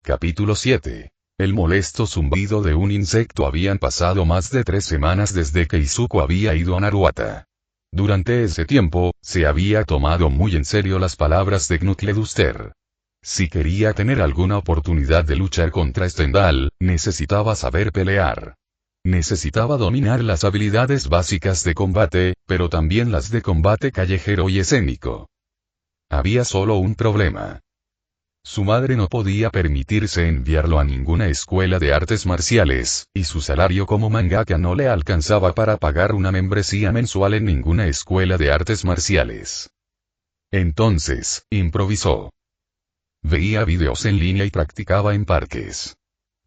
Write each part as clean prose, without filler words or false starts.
Capítulo 7. El molesto zumbido de un insecto. Habían pasado más de 3 semanas desde que Izuku había ido a Naruata. Durante ese tiempo, se había tomado muy en serio las palabras de Knuckleduster. Si quería tener alguna oportunidad de luchar contra Stendhal, necesitaba saber pelear. Necesitaba dominar las habilidades básicas de combate, pero también las de combate callejero y escénico. Había solo un problema. Su madre no podía permitirse enviarlo a ninguna escuela de artes marciales, y su salario como mangaka no le alcanzaba para pagar una membresía mensual en ninguna escuela de artes marciales. Entonces, improvisó. Veía videos en línea y practicaba en parques.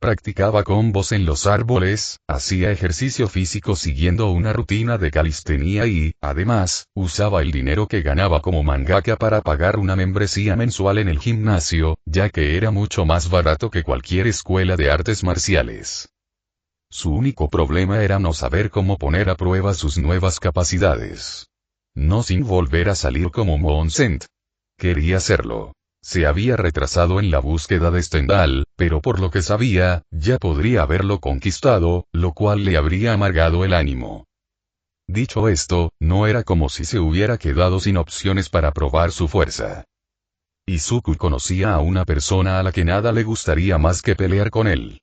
Practicaba combos en los árboles, hacía ejercicio físico siguiendo una rutina de calistenia y, además, usaba el dinero que ganaba como mangaka para pagar una membresía mensual en el gimnasio, ya que era mucho más barato que cualquier escuela de artes marciales. Su único problema era no saber cómo poner a prueba sus nuevas capacidades. No sin volver a salir como Moonsent. Quería hacerlo. Se había retrasado en la búsqueda de Stendhal, pero por lo que sabía, ya podría haberlo conquistado, lo cual le habría amargado el ánimo. Dicho esto, no era como si se hubiera quedado sin opciones para probar su fuerza. Izuku conocía a una persona a la que nada le gustaría más que pelear con él.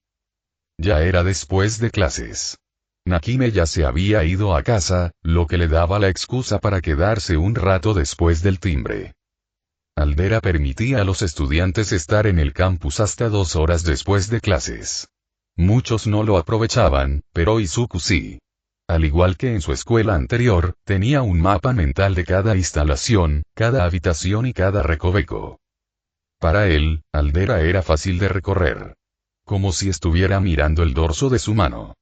Ya era después de clases. Nakime ya se había ido a casa, lo que le daba la excusa para quedarse un rato después del timbre. Aldera permitía a los estudiantes estar en el campus hasta 2 horas después de clases. Muchos no lo aprovechaban, pero Izuku sí. Al igual que en su escuela anterior, tenía un mapa mental de cada instalación, cada habitación y cada recoveco. Para él, Aldera era fácil de recorrer. Como si estuviera mirando el dorso de su mano.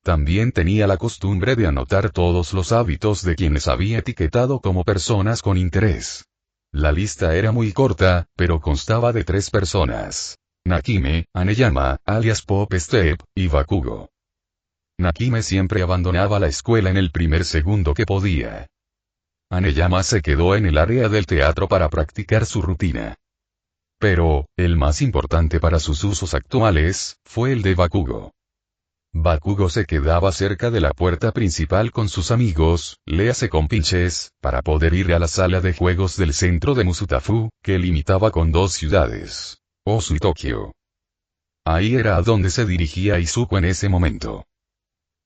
También tenía la costumbre de anotar todos los hábitos de quienes había etiquetado como personas con interés. La lista era muy corta, pero constaba de 3 personas. Nakime, Aneyama, alias Pop Step, y Bakugo. Nakime siempre abandonaba la escuela en el primer segundo que podía. Aneyama se quedó en el área del teatro para practicar su rutina. Pero, el más importante para sus usos actuales, fue el de Bakugo. Bakugo se quedaba cerca de la puerta principal con sus amigos, léase compinches, para poder ir a la sala de juegos del centro de Musutafu, que limitaba con 2 ciudades, Osu y Tokio. Ahí era a donde se dirigía Izuku en ese momento.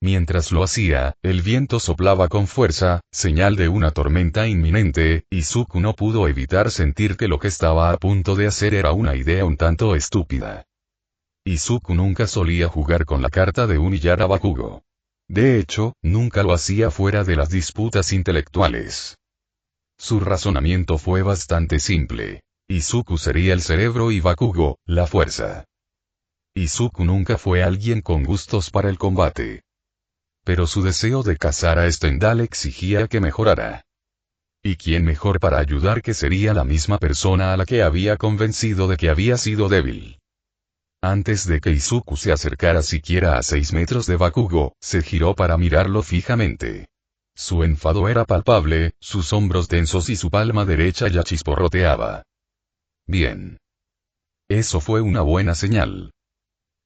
Mientras lo hacía, el viento soplaba con fuerza, señal de una tormenta inminente. Izuku no pudo evitar sentir que lo que estaba a punto de hacer era una idea un tanto estúpida. Izuku nunca solía jugar con la carta de humillar a Bakugo. De hecho, nunca lo hacía fuera de las disputas intelectuales. Su razonamiento fue bastante simple. Izuku sería el cerebro y Bakugo, la fuerza. Izuku nunca fue alguien con gustos para el combate. Pero su deseo de cazar a Stendhal exigía que mejorara. ¿Y quién mejor para ayudar que sería la misma persona a la que había convencido de que había sido débil? Antes de que Izuku se acercara siquiera a 6 metros de Bakugo, se giró para mirarlo fijamente. Su enfado era palpable, sus hombros tensos y su palma derecha ya chisporroteaba. Bien. Eso fue una buena señal.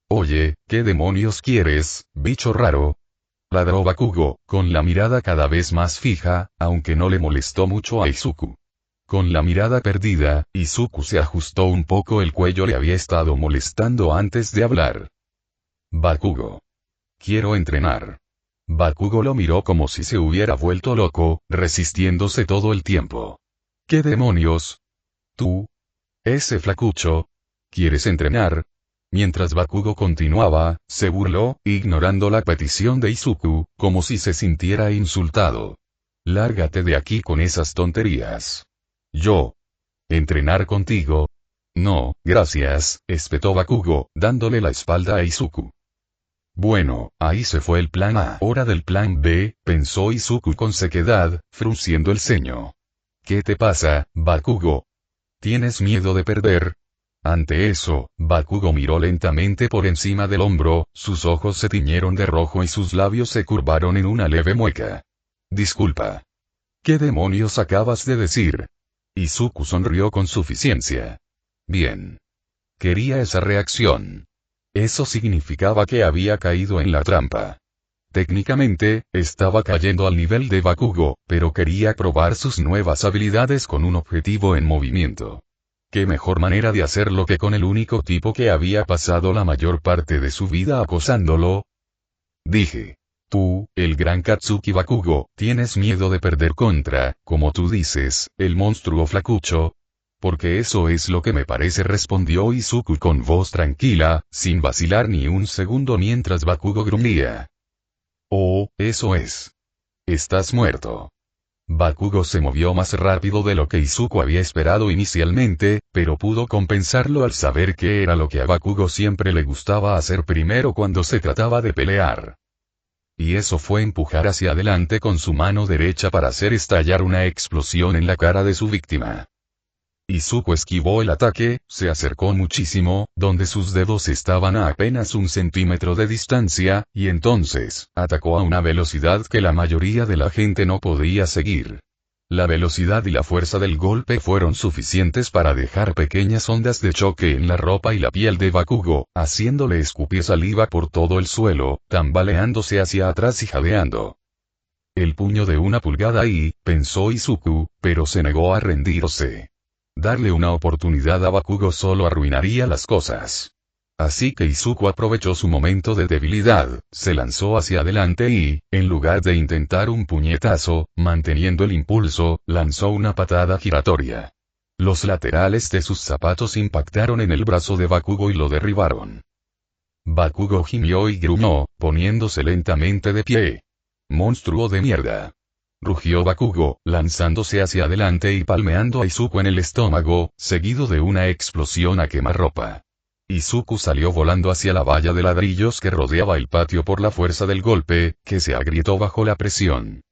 Oye, ¿qué demonios quieres, bicho raro? Ladró Bakugo, con la mirada cada vez más fija, aunque no le molestó mucho a Izuku. Con la mirada perdida, Izuku se ajustó un poco el cuello. Le había estado molestando antes de hablar. Bakugo. Quiero entrenar. Bakugo lo miró como si se hubiera vuelto loco, resistiéndose todo el tiempo. ¿Qué demonios? ¿Tú? Ese flacucho. ¿Quieres entrenar? Mientras Bakugo continuaba, se burló, ignorando la petición de Izuku, como si se sintiera insultado. Lárgate de aquí con esas tonterías. ¿Yo? ¿Entrenar contigo? No, gracias, espetó Bakugo, dándole la espalda a Izuku. Bueno, ahí se fue el plan A. Hora del plan B, pensó Izuku con sequedad, frunciendo el ceño. ¿Qué te pasa, Bakugo? ¿Tienes miedo de perder? Ante eso, Bakugo miró lentamente por encima del hombro, sus ojos se tiñeron de rojo y sus labios se curvaron en una leve mueca. Disculpa. ¿Qué demonios acabas de decir? Izuku sonrió con suficiencia. Bien. Quería esa reacción. Eso significaba que había caído en la trampa. Técnicamente, estaba cayendo al nivel de Bakugo, pero quería probar sus nuevas habilidades con un objetivo en movimiento. ¿Qué mejor manera de hacerlo que con el único tipo que había pasado la mayor parte de su vida acosándolo? Dije. Tú, el gran Katsuki Bakugo, tienes miedo de perder contra, como tú dices, el monstruo flacucho. Porque eso es lo que me parece, respondió Izuku con voz tranquila, sin vacilar ni un segundo mientras Bakugo gruñía. Oh, eso es. Estás muerto. Bakugo se movió más rápido de lo que Izuku había esperado inicialmente, pero pudo compensarlo al saber que era lo que a Bakugo siempre le gustaba hacer primero cuando se trataba de pelear. Y eso fue empujar hacia adelante con su mano derecha para hacer estallar una explosión en la cara de su víctima. Izuku esquivó el ataque, se acercó muchísimo, donde sus dedos estaban a apenas 1 centímetro de distancia, y entonces, atacó a una velocidad que la mayoría de la gente no podía seguir. La velocidad y la fuerza del golpe fueron suficientes para dejar pequeñas ondas de choque en la ropa y la piel de Bakugo, haciéndole escupir saliva por todo el suelo, tambaleándose hacia atrás y jadeando. El puño de 1 pulgada y, pensó Izuku, pero se negó a rendirse. Darle una oportunidad a Bakugo solo arruinaría las cosas. Así que Izuku aprovechó su momento de debilidad, se lanzó hacia adelante y, en lugar de intentar un puñetazo, manteniendo el impulso, lanzó una patada giratoria. Los laterales de sus zapatos impactaron en el brazo de Bakugo y lo derribaron. Bakugo gimió y gruñó, poniéndose lentamente de pie. ¡Monstruo de mierda! Rugió Bakugo, lanzándose hacia adelante y palmeando a Izuku en el estómago, seguido de una explosión a quemarropa. Izuku salió volando hacia la valla de ladrillos que rodeaba el patio por la fuerza del golpe, que se agrietó bajo la presión.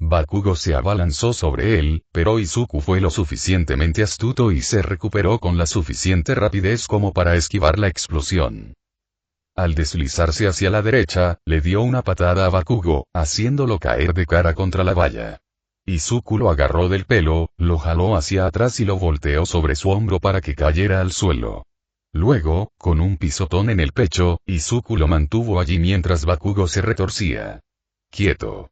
Bakugo se abalanzó sobre él, pero Izuku fue lo suficientemente astuto y se recuperó con la suficiente rapidez como para esquivar la explosión. Al deslizarse hacia la derecha, le dio una patada a Bakugo, haciéndolo caer de cara contra la valla. Izuku lo agarró del pelo, lo jaló hacia atrás y lo volteó sobre su hombro para que cayera al suelo. Luego, con un pisotón en el pecho, Izuku lo mantuvo allí mientras Bakugo se retorcía. Quieto.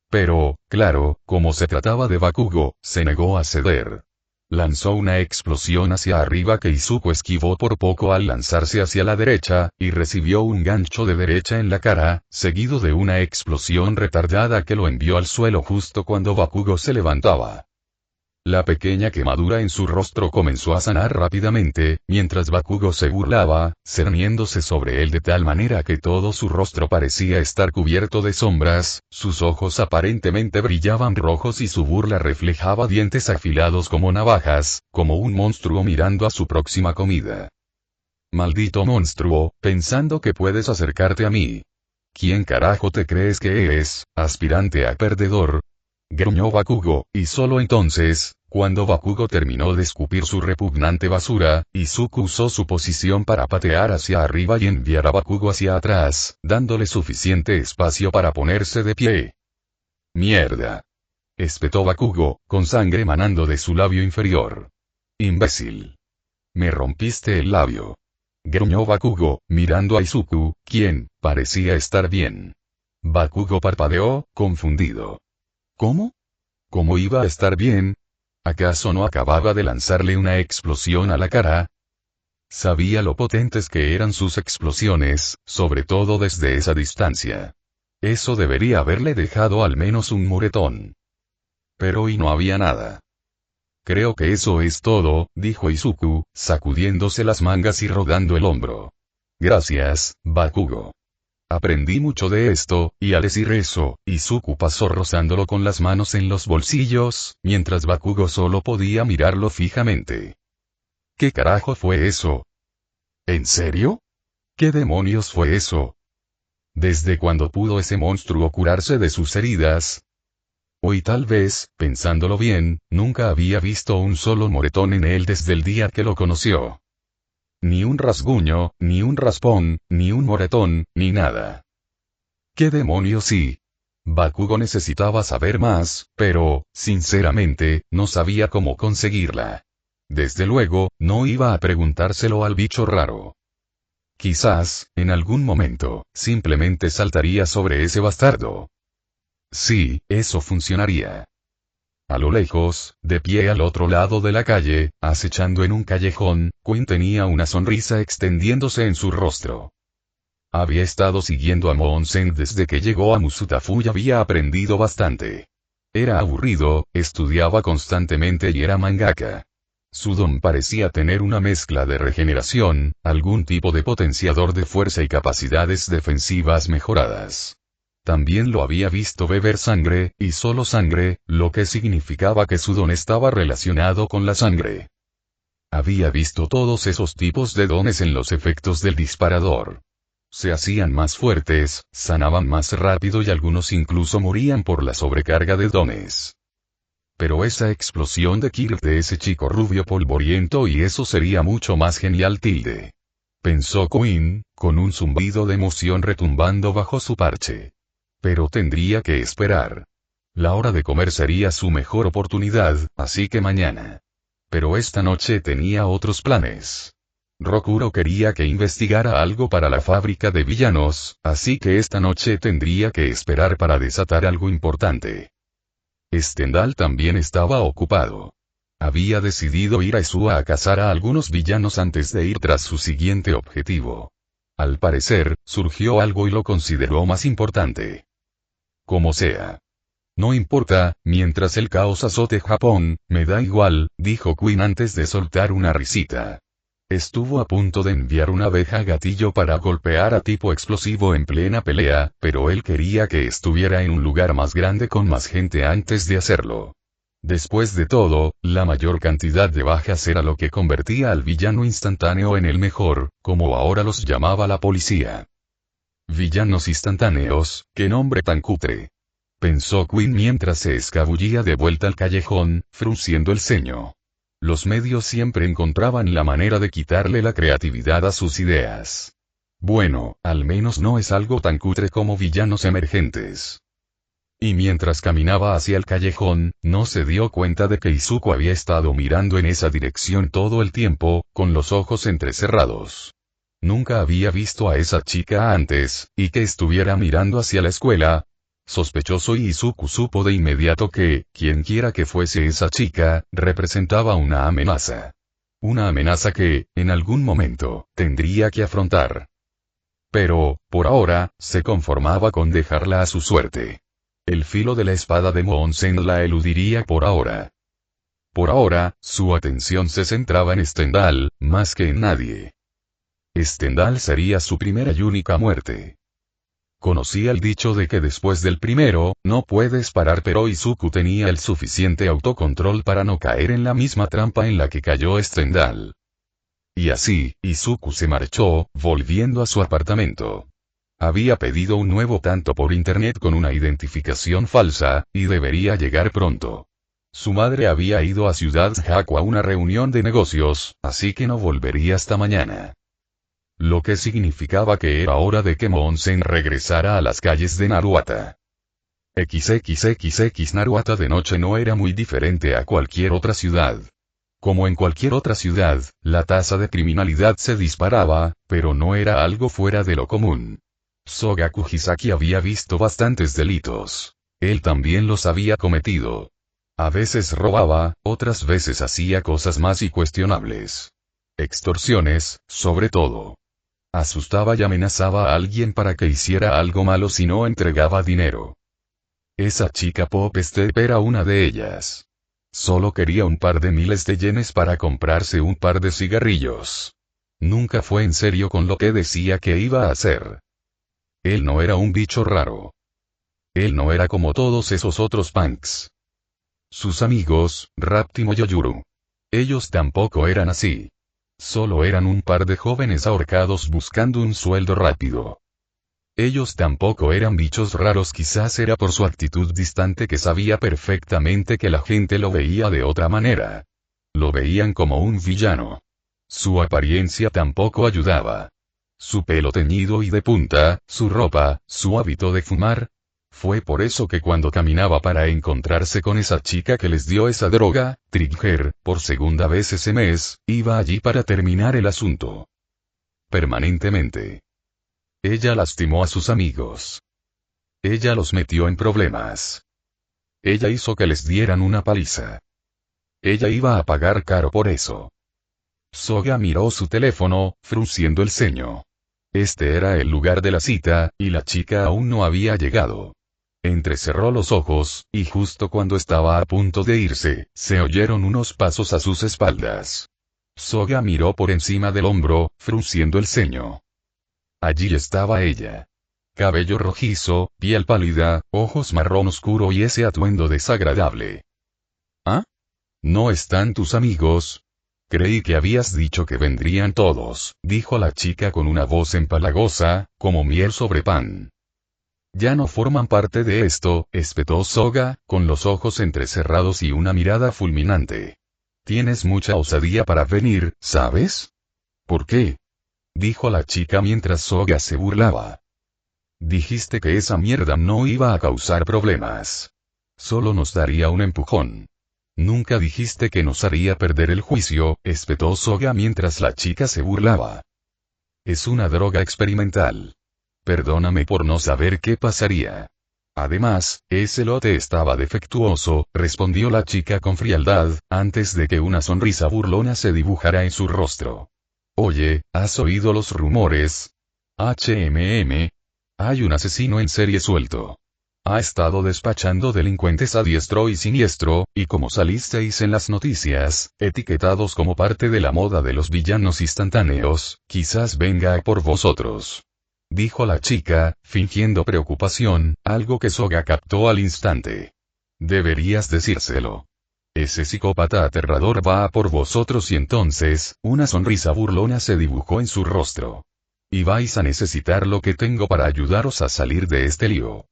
Pero, claro, como se trataba de Bakugo, se negó a ceder. Lanzó una explosión hacia arriba que Izuku esquivó por poco al lanzarse hacia la derecha, y recibió un gancho de derecha en la cara, seguido de una explosión retardada que lo envió al suelo justo cuando Bakugo se levantaba. La pequeña quemadura en su rostro comenzó a sanar rápidamente, mientras Bakugo se burlaba, cerniéndose sobre él de tal manera que todo su rostro parecía estar cubierto de sombras, sus ojos aparentemente brillaban rojos y su burla reflejaba dientes afilados como navajas, como un monstruo mirando a su próxima comida. Maldito monstruo, pensando que puedes acercarte a mí. ¿Quién carajo te crees que eres, aspirante a perdedor? Gruñó Bakugo, y solo entonces, cuando Bakugo terminó de escupir su repugnante basura, Izuku usó su posición para patear hacia arriba y enviar a Bakugo hacia atrás, dándole suficiente espacio para ponerse de pie. ¡Mierda! Espetó Bakugo, con sangre manando de su labio inferior. ¡Imbécil! Me rompiste el labio. Gruñó Bakugo, mirando a Izuku, quien, parecía estar bien. Bakugo parpadeó, confundido. ¿Cómo? ¿Cómo iba a estar bien? ¿Acaso no acababa de lanzarle una explosión a la cara? Sabía lo potentes que eran sus explosiones, sobre todo desde esa distancia. Eso debería haberle dejado al menos un moretón. Pero hoy no había nada. Creo que eso es todo, dijo Izuku, sacudiéndose las mangas y rodando el hombro. Gracias, Bakugo. Aprendí mucho de esto, y al decir eso, Izuku pasó rozándolo con las manos en los bolsillos, mientras Bakugo solo podía mirarlo fijamente. ¿Qué carajo fue eso? ¿En serio? ¿Qué demonios fue eso? ¿Desde cuándo pudo ese monstruo curarse de sus heridas? Hoy tal vez, pensándolo bien, nunca había visto un solo moretón en él desde el día que lo conoció. Ni un rasguño, ni un raspón, ni un moretón, ni nada. ¿Qué demonios sí? Bakugo necesitaba saber más, pero, sinceramente, no sabía cómo conseguirla. Desde luego, no iba a preguntárselo al bicho raro. Quizás, en algún momento, simplemente saltaría sobre ese bastardo. Sí, eso funcionaría. A lo lejos, de pie al otro lado de la calle, acechando en un callejón, Quinn tenía una sonrisa extendiéndose en su rostro. Había estado siguiendo a Moonsen desde que llegó a Musutafu y había aprendido bastante. Era aburrido, estudiaba constantemente y era mangaka. Su don parecía tener una mezcla de regeneración, algún tipo de potenciador de fuerza y capacidades defensivas mejoradas. También lo había visto beber sangre, y solo sangre, lo que significaba que su don estaba relacionado con la sangre. Había visto todos esos tipos de dones en los efectos del disparador. Se hacían más fuertes, sanaban más rápido y algunos incluso morían por la sobrecarga de dones. Pero esa explosión de Kirk de ese chico rubio polvoriento y eso sería mucho más genial tilde. Pensó Quinn, con un zumbido de emoción retumbando bajo su parche. Pero tendría que esperar. La hora de comer sería su mejor oportunidad, así que mañana. Pero esta noche tenía otros planes. Rokuro quería que investigara algo para la fábrica de villanos, así que esta noche tendría que esperar para desatar algo importante. Stendhal también estaba ocupado. Había decidido ir a Isua a cazar a algunos villanos antes de ir tras su siguiente objetivo. Al parecer, surgió algo y lo consideró más importante. Como sea. No importa, mientras el caos azote Japón, me da igual, dijo Quinn antes de soltar una risita. Estuvo a punto de enviar una abeja gatillo para golpear a tipo explosivo en plena pelea, pero él quería que estuviera en un lugar más grande con más gente antes de hacerlo. Después de todo, la mayor cantidad de bajas era lo que convertía al villano instantáneo en el mejor, como ahora los llamaba la policía. Villanos instantáneos, qué nombre tan cutre. Pensó Quinn mientras se escabullía de vuelta al callejón, frunciendo el ceño. Los medios siempre encontraban la manera de quitarle la creatividad a sus ideas. Bueno, al menos no es algo tan cutre como villanos emergentes. Y mientras caminaba hacia el callejón, no se dio cuenta de que Izuku había estado mirando en esa dirección todo el tiempo, con los ojos entrecerrados. Nunca había visto a esa chica antes, y que estuviera mirando hacia la escuela. Sospechoso y Izuku supo de inmediato que, quienquiera que fuese esa chica, representaba una amenaza. Una amenaza que, en algún momento, tendría que afrontar. Pero, por ahora, se conformaba con dejarla a su suerte. El filo de la espada de Moonsen la eludiría por ahora. Por ahora, su atención se centraba en Stendhal, más que en nadie. Stendhal sería su primera y única muerte. Conocía el dicho de que después del primero, no puedes parar, pero Izuku tenía el suficiente autocontrol para no caer en la misma trampa en la que cayó Stendhal. Y así, Izuku se marchó, volviendo a su apartamento. Había pedido un nuevo tanto por internet con una identificación falsa, y debería llegar pronto. Su madre había ido a Ciudad Haku a una reunión de negocios, así que no volvería hasta mañana. Lo que significaba que era hora de que Moonsen regresara a las calles de Naruata. XXXX Naruata de noche no era muy diferente a cualquier otra ciudad. Como en cualquier otra ciudad, la tasa de criminalidad se disparaba, pero no era algo fuera de lo común. Sogaku Hisaki había visto bastantes delitos. Él también los había cometido. A veces robaba, otras veces hacía cosas más incuestionables. Extorsiones, sobre todo. Asustaba y amenazaba a alguien para que hiciera algo malo si no entregaba dinero. Esa chica Pop Step era una de ellas. Solo quería un par de miles de yenes para comprarse un par de cigarrillos. Nunca fue en serio con lo que decía que iba a hacer. Él no era un bicho raro. Él no era como todos esos otros punks. Sus amigos, Raptimo y Oyuru. Ellos tampoco eran así. Solo eran un par de jóvenes ahorcados buscando un sueldo rápido. Ellos tampoco eran bichos raros, quizás era por su actitud distante que sabía perfectamente que la gente lo veía de otra manera. Lo veían como un villano. Su apariencia tampoco ayudaba. Su pelo teñido y de punta, su ropa, su hábito de fumar. Fue por eso que cuando caminaba para encontrarse con esa chica que les dio esa droga, Trigger, por segunda vez ese mes, iba allí para terminar el asunto. Permanentemente. Ella lastimó a sus amigos. Ella los metió en problemas. Ella hizo que les dieran una paliza. Ella iba a pagar caro por eso. Soga miró su teléfono, frunciendo el ceño. Este era el lugar de la cita, y la chica aún no había llegado. Entrecerró los ojos, y justo cuando estaba a punto de irse, se oyeron unos pasos a sus espaldas. Soga miró por encima del hombro, frunciendo el ceño. Allí estaba ella. Cabello rojizo, piel pálida, ojos marrón oscuro y ese atuendo desagradable. ¿Ah? ¿No están tus amigos? Creí que habías dicho que vendrían todos, dijo la chica con una voz empalagosa, como miel sobre pan. Ya no forman parte de esto, espetó Soga, con los ojos entrecerrados y una mirada fulminante. Tienes mucha osadía para venir, ¿sabes? ¿Por qué? Dijo la chica mientras Soga se burlaba. Dijiste que esa mierda no iba a causar problemas. Solo nos daría un empujón. Nunca dijiste que nos haría perder el juicio, espetó Soga mientras la chica se burlaba. Es una droga experimental. Perdóname por no saber qué pasaría. Además, ese lote estaba defectuoso, respondió la chica con frialdad, antes de que una sonrisa burlona se dibujara en su rostro. Oye, ¿has oído los rumores? Hay un asesino en serie suelto. Ha estado despachando delincuentes a diestro y siniestro, y como salisteis en las noticias, etiquetados como parte de la moda de los villanos instantáneos, quizás venga a por vosotros. Dijo la chica, fingiendo preocupación, algo que Soga captó al instante. Deberías decírselo. Ese psicópata aterrador va a por vosotros y entonces, una sonrisa burlona se dibujó en su rostro. Y vais a necesitar lo que tengo para ayudaros a salir de este lío.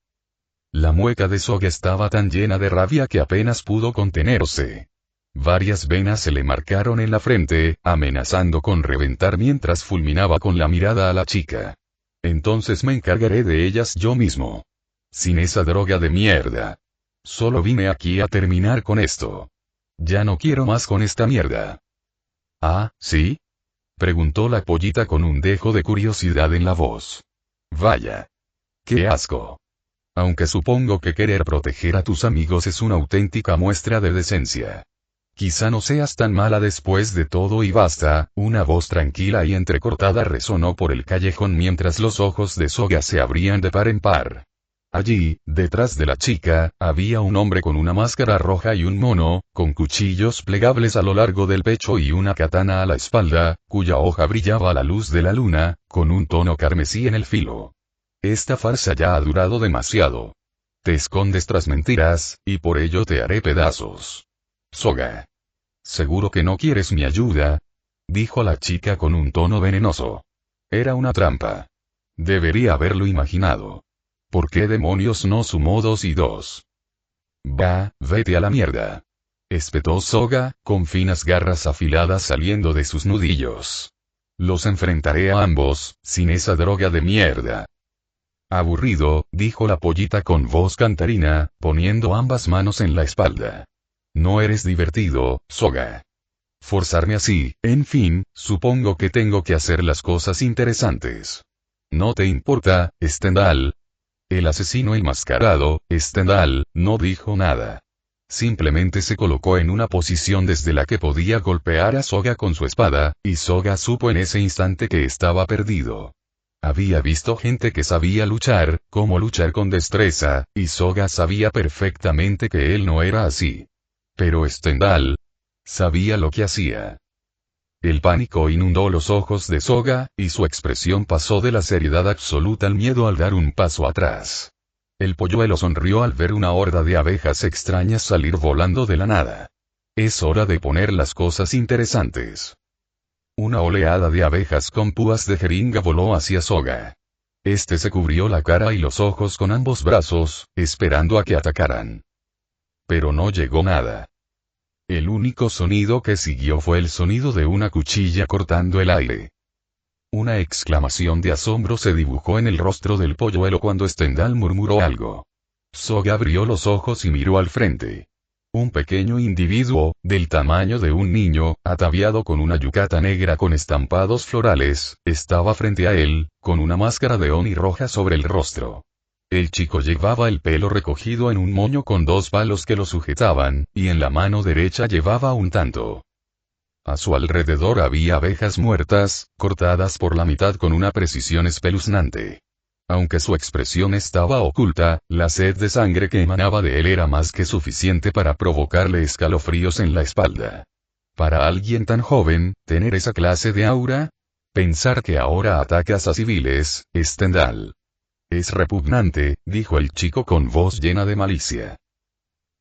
La mueca de Soga estaba tan llena de rabia que apenas pudo contenerse. Varias venas se le marcaron en la frente, amenazando con reventar mientras fulminaba con la mirada a la chica. Entonces me encargaré de ellas yo mismo. Sin esa droga de mierda. Solo vine aquí a terminar con esto. Ya no quiero más con esta mierda. ¿Ah, sí? Preguntó la pollita con un dejo de curiosidad en la voz. Vaya. ¡Qué asco! Aunque supongo que querer proteger a tus amigos es una auténtica muestra de decencia. Quizá no seas tan mala después de todo y basta, una voz tranquila y entrecortada resonó por el callejón mientras los ojos de Soga se abrían de par en par. Allí, detrás de la chica, había un hombre con una máscara roja y un mono, con cuchillos plegables a lo largo del pecho y una katana a la espalda, cuya hoja brillaba a la luz de la luna, con un tono carmesí en el filo. Esta farsa ya ha durado demasiado. Te escondes tras mentiras, y por ello te haré pedazos. Soga. ¿Seguro que no quieres mi ayuda? Dijo la chica con un tono venenoso. Era una trampa. Debería haberlo imaginado. ¿Por qué demonios no sumó 2 y 2? Va, vete a la mierda. Espetó Soga, con finas garras afiladas saliendo de sus nudillos. Los enfrentaré a ambos, sin esa droga de mierda. Aburrido, dijo la pollita con voz cantarina, poniendo ambas manos en la espalda. No eres divertido, Soga. Forzarme así, en fin, supongo que tengo que hacer las cosas interesantes. ¿No te importa, Stendhal? El asesino enmascarado, Stendhal, no dijo nada. Simplemente se colocó en una posición desde la que podía golpear a Soga con su espada, y Soga supo en ese instante que estaba perdido. Había visto gente que sabía luchar, cómo luchar con destreza, y Soga sabía perfectamente que él no era así. Pero Stendhal sabía lo que hacía. El pánico inundó los ojos de Soga, y su expresión pasó de la seriedad absoluta al miedo al dar un paso atrás. El polluelo sonrió al ver una horda de abejas extrañas salir volando de la nada. Es hora de poner las cosas interesantes. Una oleada de abejas con púas de jeringa voló hacia Soga. Este se cubrió la cara y los ojos con ambos brazos, esperando a que atacaran. Pero no llegó nada. El único sonido que siguió fue el sonido de una cuchilla cortando el aire. Una exclamación de asombro se dibujó en el rostro del polluelo cuando Stendhal murmuró algo. Soga abrió los ojos y miró al frente. Un pequeño individuo, del tamaño de un niño, ataviado con una yukata negra con estampados florales, estaba frente a él, con una máscara de oni roja sobre el rostro. El chico llevaba el pelo recogido en un moño con 2 palos que lo sujetaban, y en la mano derecha llevaba un tanto. A su alrededor había abejas muertas, cortadas por la mitad con una precisión espeluznante. Aunque su expresión estaba oculta, la sed de sangre que emanaba de él era más que suficiente para provocarle escalofríos en la espalda. Para alguien tan joven, tener esa clase de aura, pensar que ahora atacas a civiles, Stendhal. Es repugnante, dijo el chico con voz llena de malicia.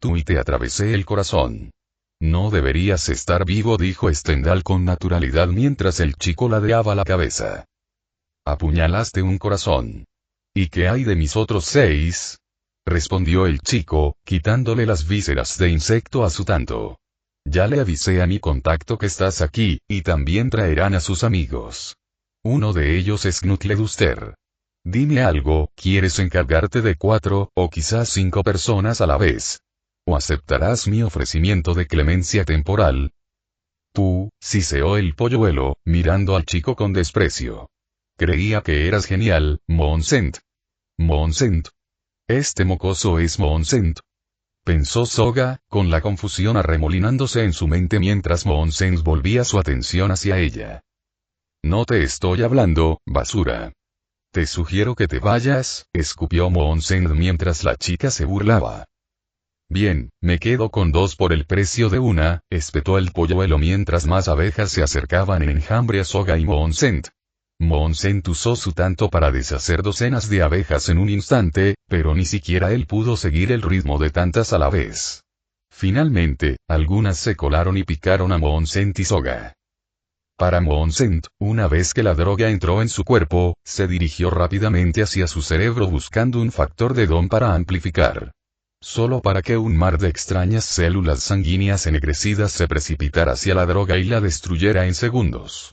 Tú y te atravesé el corazón. No deberías estar vivo, dijo Stendhal con naturalidad mientras el chico ladeaba la cabeza. Apuñalaste un corazón. ¿Y qué hay de mis otros 6? Respondió el chico, quitándole las vísceras de insecto a su tanto. Ya le avisé a mi contacto que estás aquí, y también traerán a sus amigos. Uno de ellos es Knutleduster. Dime algo, ¿quieres encargarte de 4, o quizás 5 personas a la vez? ¿O aceptarás mi ofrecimiento de clemencia temporal? Tú, siseó el polluelo, mirando al chico con desprecio. Creía que eras genial, Moonsent. Moonsent. Este mocoso es Moonsent. Pensó Soga, con la confusión arremolinándose en su mente mientras Moonsent volvía su atención hacia ella. No te estoy hablando, basura. Te sugiero que te vayas, escupió Moonsent mientras la chica se burlaba. Bien, me quedo con 2 por el precio de una, espetó el polluelo mientras más abejas se acercaban en enjambre a Soga y Moonsent. Moonsent usó su tanto para deshacer docenas de abejas en un instante, pero ni siquiera él pudo seguir el ritmo de tantas a la vez. Finalmente, algunas se colaron y picaron a Moonsent y Soga. Para Moonsent, una vez que la droga entró en su cuerpo, se dirigió rápidamente hacia su cerebro buscando un factor de don para amplificar. Solo para que un mar de extrañas células sanguíneas ennegrecidas se precipitara hacia la droga y la destruyera en segundos.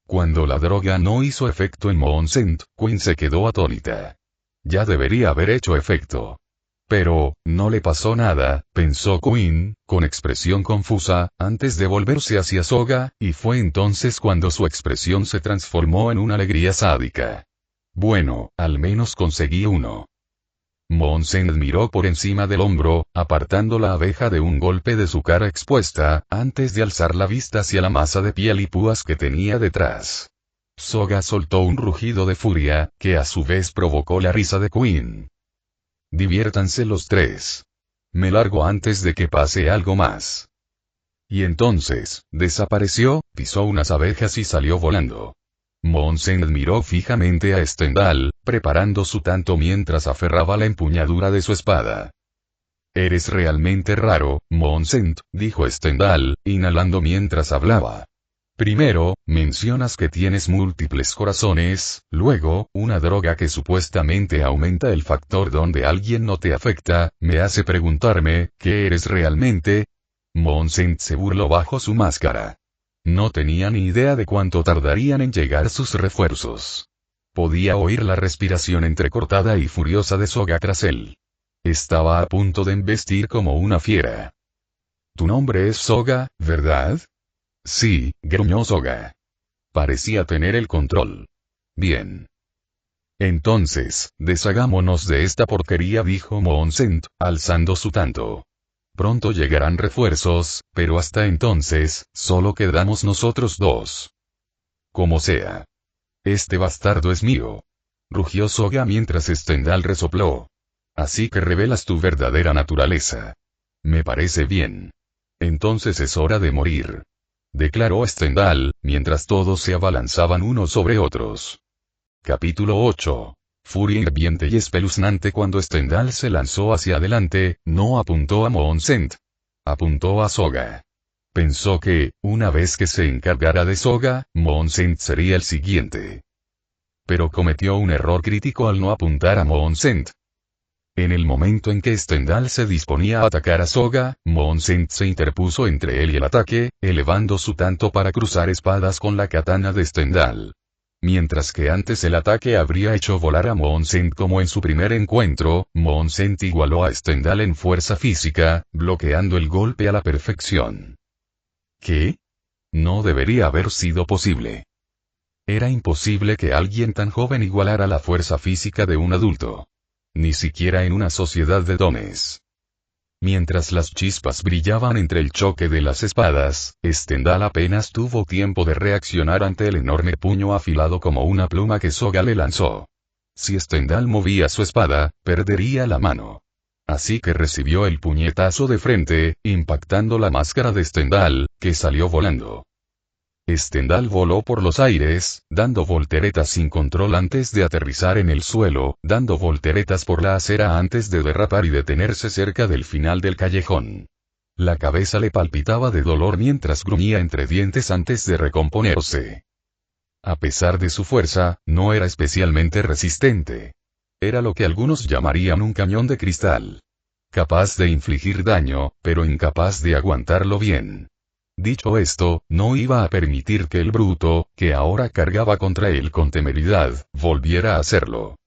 Cuando la droga no hizo efecto en Moonsent, Quinn se quedó atónita. Ya debería haber hecho efecto. Pero, no le pasó nada, pensó Quinn, con expresión confusa, antes de volverse hacia Soga, y fue entonces cuando su expresión se transformó en una alegría sádica. Bueno, al menos conseguí uno. Moonsent miró por encima del hombro, apartando la abeja de un golpe de su cara expuesta, antes de alzar la vista hacia la masa de piel y púas que tenía detrás. Soga soltó un rugido de furia, que a su vez provocó la risa de Quinn. Diviértanse los 3. Me largo antes de que pase algo más. Y entonces, desapareció, pisó unas abejas y salió volando. Moonsent miró fijamente a Stendhal, preparando su tanto mientras aferraba la empuñadura de su espada. Eres realmente raro, Moonsent, dijo Stendhal, inhalando mientras hablaba. Primero, mencionas que tienes múltiples corazones, luego, una droga que supuestamente aumenta el factor donde alguien no te afecta, me hace preguntarme, ¿qué eres realmente? Moonsent se burló bajo su máscara. No tenía ni idea de cuánto tardarían en llegar sus refuerzos. Podía oír la respiración entrecortada y furiosa de Soga tras él. Estaba a punto de embestir como una fiera. Tu nombre es Soga, ¿verdad? Sí, gruñó Soga. Parecía tener el control. Bien. Entonces, deshagámonos de esta porquería, dijo Moonsent, alzando su tanto. Pronto llegarán refuerzos, pero hasta entonces, solo quedamos nosotros 2. Como sea. Este bastardo es mío. Rugió Soga mientras Stendhal resopló. Así que revelas tu verdadera naturaleza. Me parece bien. Entonces es hora de morir. Declaró Stendhal, mientras todos se abalanzaban unos sobre otros. Capítulo 8. Furia hirviente y espeluznante. Cuando Stendhal se lanzó hacia adelante, no apuntó a Moonsent. Apuntó a Soga. Pensó que, una vez que se encargara de Soga, Moonsent sería el siguiente. Pero cometió un error crítico al no apuntar a Moonsent. En el momento en que Stendhal se disponía a atacar a Soga, Moonsent se interpuso entre él y el ataque, elevando su tanto para cruzar espadas con la katana de Stendhal. Mientras que antes el ataque habría hecho volar a Moonsend como en su primer encuentro, Moonsend igualó a Stendhal en fuerza física, bloqueando el golpe a la perfección. ¿Qué? No debería haber sido posible. Era imposible que alguien tan joven igualara la fuerza física de un adulto. Ni siquiera en una sociedad de dones. Mientras las chispas brillaban entre el choque de las espadas, Stendhal apenas tuvo tiempo de reaccionar ante el enorme puño afilado como una pluma que Soga le lanzó. Si Stendhal movía su espada, perdería la mano. Así que recibió el puñetazo de frente, impactando la máscara de Stendhal, que salió volando. Stendhal voló por los aires, dando volteretas sin control antes de aterrizar en el suelo, dando volteretas por la acera antes de derrapar y detenerse cerca del final del callejón. La cabeza le palpitaba de dolor mientras gruñía entre dientes antes de recomponerse. A pesar de su fuerza, no era especialmente resistente. Era lo que algunos llamarían un cañón de cristal. Capaz de infligir daño, pero incapaz de aguantarlo bien. Dicho esto, no iba a permitir que el bruto, que ahora cargaba contra él con temeridad, volviera a hacerlo.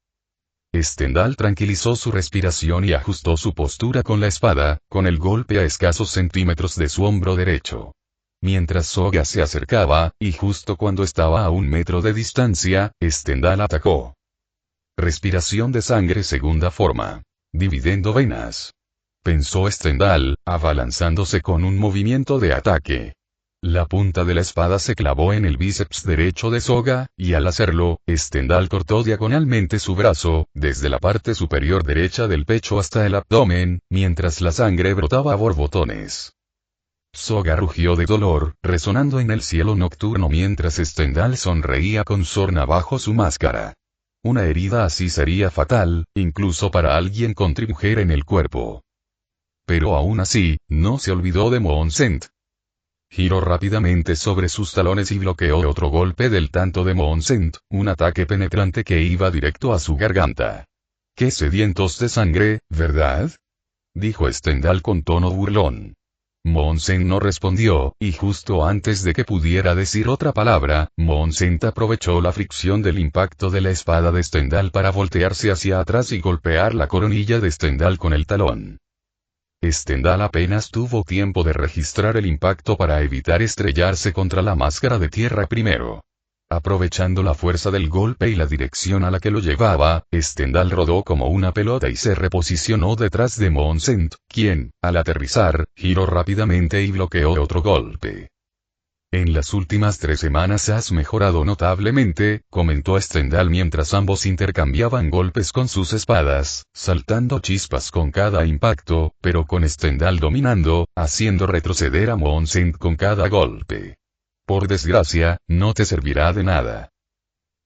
Stendhal tranquilizó su respiración y ajustó su postura con la espada, con el golpe a escasos centímetros de su hombro derecho. Mientras Soga se acercaba, y justo cuando estaba a 1 metro de distancia, Stendhal atacó. Respiración de sangre segunda forma. Dividiendo venas. Pensó Stendhal, abalanzándose con un movimiento de ataque. La punta de la espada se clavó en el bíceps derecho de Soga, y al hacerlo, Stendhal cortó diagonalmente su brazo, desde la parte superior derecha del pecho hasta el abdomen, mientras la sangre brotaba a borbotones. Soga rugió de dolor, resonando en el cielo nocturno mientras Stendhal sonreía con sorna bajo su máscara. Una herida así sería fatal, incluso para alguien con tribujer en el cuerpo. Pero aún así, no se olvidó de Moonsend. Giró rápidamente sobre sus talones y bloqueó otro golpe del tanto de Moonsend, un ataque penetrante que iba directo a su garganta. ¡Qué sedientos de sangre, ¿verdad?, dijo Stendhal con tono burlón. Moonsend no respondió, y justo antes de que pudiera decir otra palabra, Moonsend aprovechó la fricción del impacto de la espada de Stendhal para voltearse hacia atrás y golpear la coronilla de Stendhal con el talón. Stendhal apenas tuvo tiempo de registrar el impacto para evitar estrellarse contra la máscara de tierra primero. Aprovechando la fuerza del golpe y la dirección a la que lo llevaba, Stendhal rodó como una pelota y se reposicionó detrás de Moonsend, quien, al aterrizar, giró rápidamente y bloqueó otro golpe. En las últimas 3 semanas has mejorado notablemente, comentó Stendhal mientras ambos intercambiaban golpes con sus espadas, saltando chispas con cada impacto, pero con Stendhal dominando, haciendo retroceder a Moonsend con cada golpe. Por desgracia, no te servirá de nada.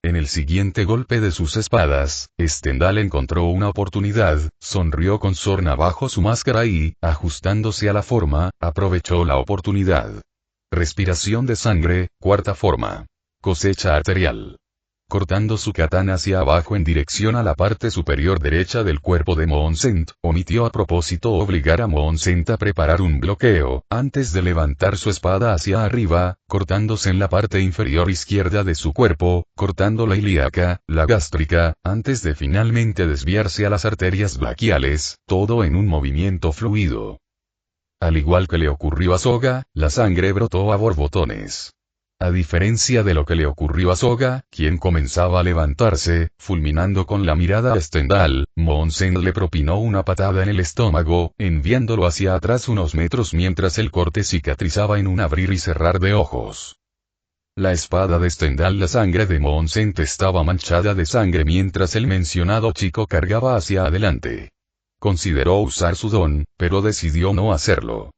En el siguiente golpe de sus espadas, Stendhal encontró una oportunidad, sonrió con sorna bajo su máscara y, ajustándose a la forma, aprovechó la oportunidad. Respiración de sangre, cuarta forma. Cosecha arterial. Cortando su katana hacia abajo en dirección a la parte superior derecha del cuerpo de Moonsend, omitió a propósito obligar a Moonsend a preparar un bloqueo, antes de levantar su espada hacia arriba, cortándose en la parte inferior izquierda de su cuerpo, cortando la ilíaca, la gástrica, antes de finalmente desviarse a las arterias braquiales, todo en un movimiento fluido. Al igual que le ocurrió a Soga, la sangre brotó a borbotones. A diferencia de lo que le ocurrió a Soga, quien comenzaba a levantarse, fulminando con la mirada a Stendhal, Moonsend le propinó una patada en el estómago, enviándolo hacia atrás unos metros mientras el corte cicatrizaba en un abrir y cerrar de ojos. La espada de Stendhal, la sangre de Moonsend estaba manchada de sangre mientras el mencionado chico cargaba hacia adelante. Consideró usar su don, pero decidió no hacerlo.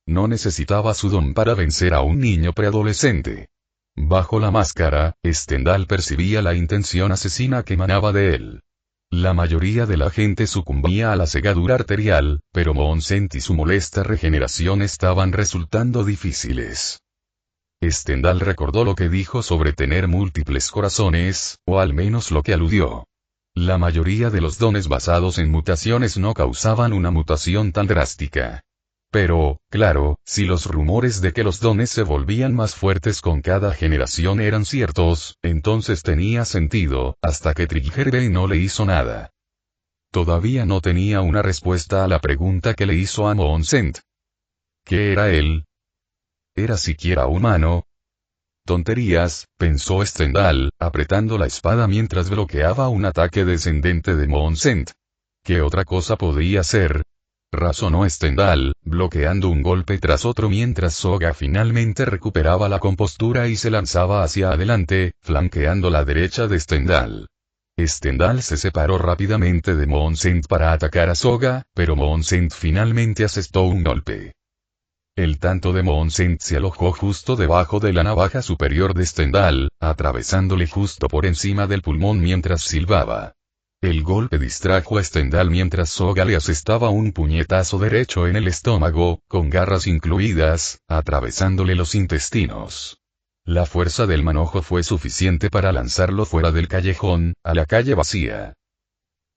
No necesitaba su don para vencer a un niño preadolescente. Bajo la máscara, Stendhal percibía la intención asesina que emanaba de él. La mayoría de la gente sucumbía a la cegadura arterial, pero Moonsend y su molesta regeneración estaban resultando difíciles. Stendhal recordó lo que dijo sobre tener múltiples corazones, o al menos lo que aludió. La mayoría de los dones basados en mutaciones no causaban una mutación tan drástica. Pero, claro, si los rumores de que los dones se volvían más fuertes con cada generación eran ciertos, entonces tenía sentido, hasta que Triggerbey no le hizo nada. Todavía no tenía una respuesta a la pregunta que le hizo a Moonsent. ¿Qué era él? ¿Era siquiera humano? Tonterías, pensó Stendhal, apretando la espada mientras bloqueaba un ataque descendente de Moonsent. ¿Qué otra cosa podría ser? Razonó Stendhal, bloqueando un golpe tras otro mientras Soga finalmente recuperaba la compostura y se lanzaba hacia adelante, flanqueando la derecha de Stendhal. Stendhal se separó rápidamente de Moonsent para atacar a Soga, pero Moonsent finalmente asestó un golpe. El tanto de Moonsent se alojó justo debajo de la navaja superior de Stendhal, atravesándole justo por encima del pulmón mientras silbaba. El golpe distrajo a Stendhal mientras Soga le asestaba un puñetazo derecho en el estómago, con garras incluidas, atravesándole los intestinos. La fuerza del manojo fue suficiente para lanzarlo fuera del callejón, a la calle vacía.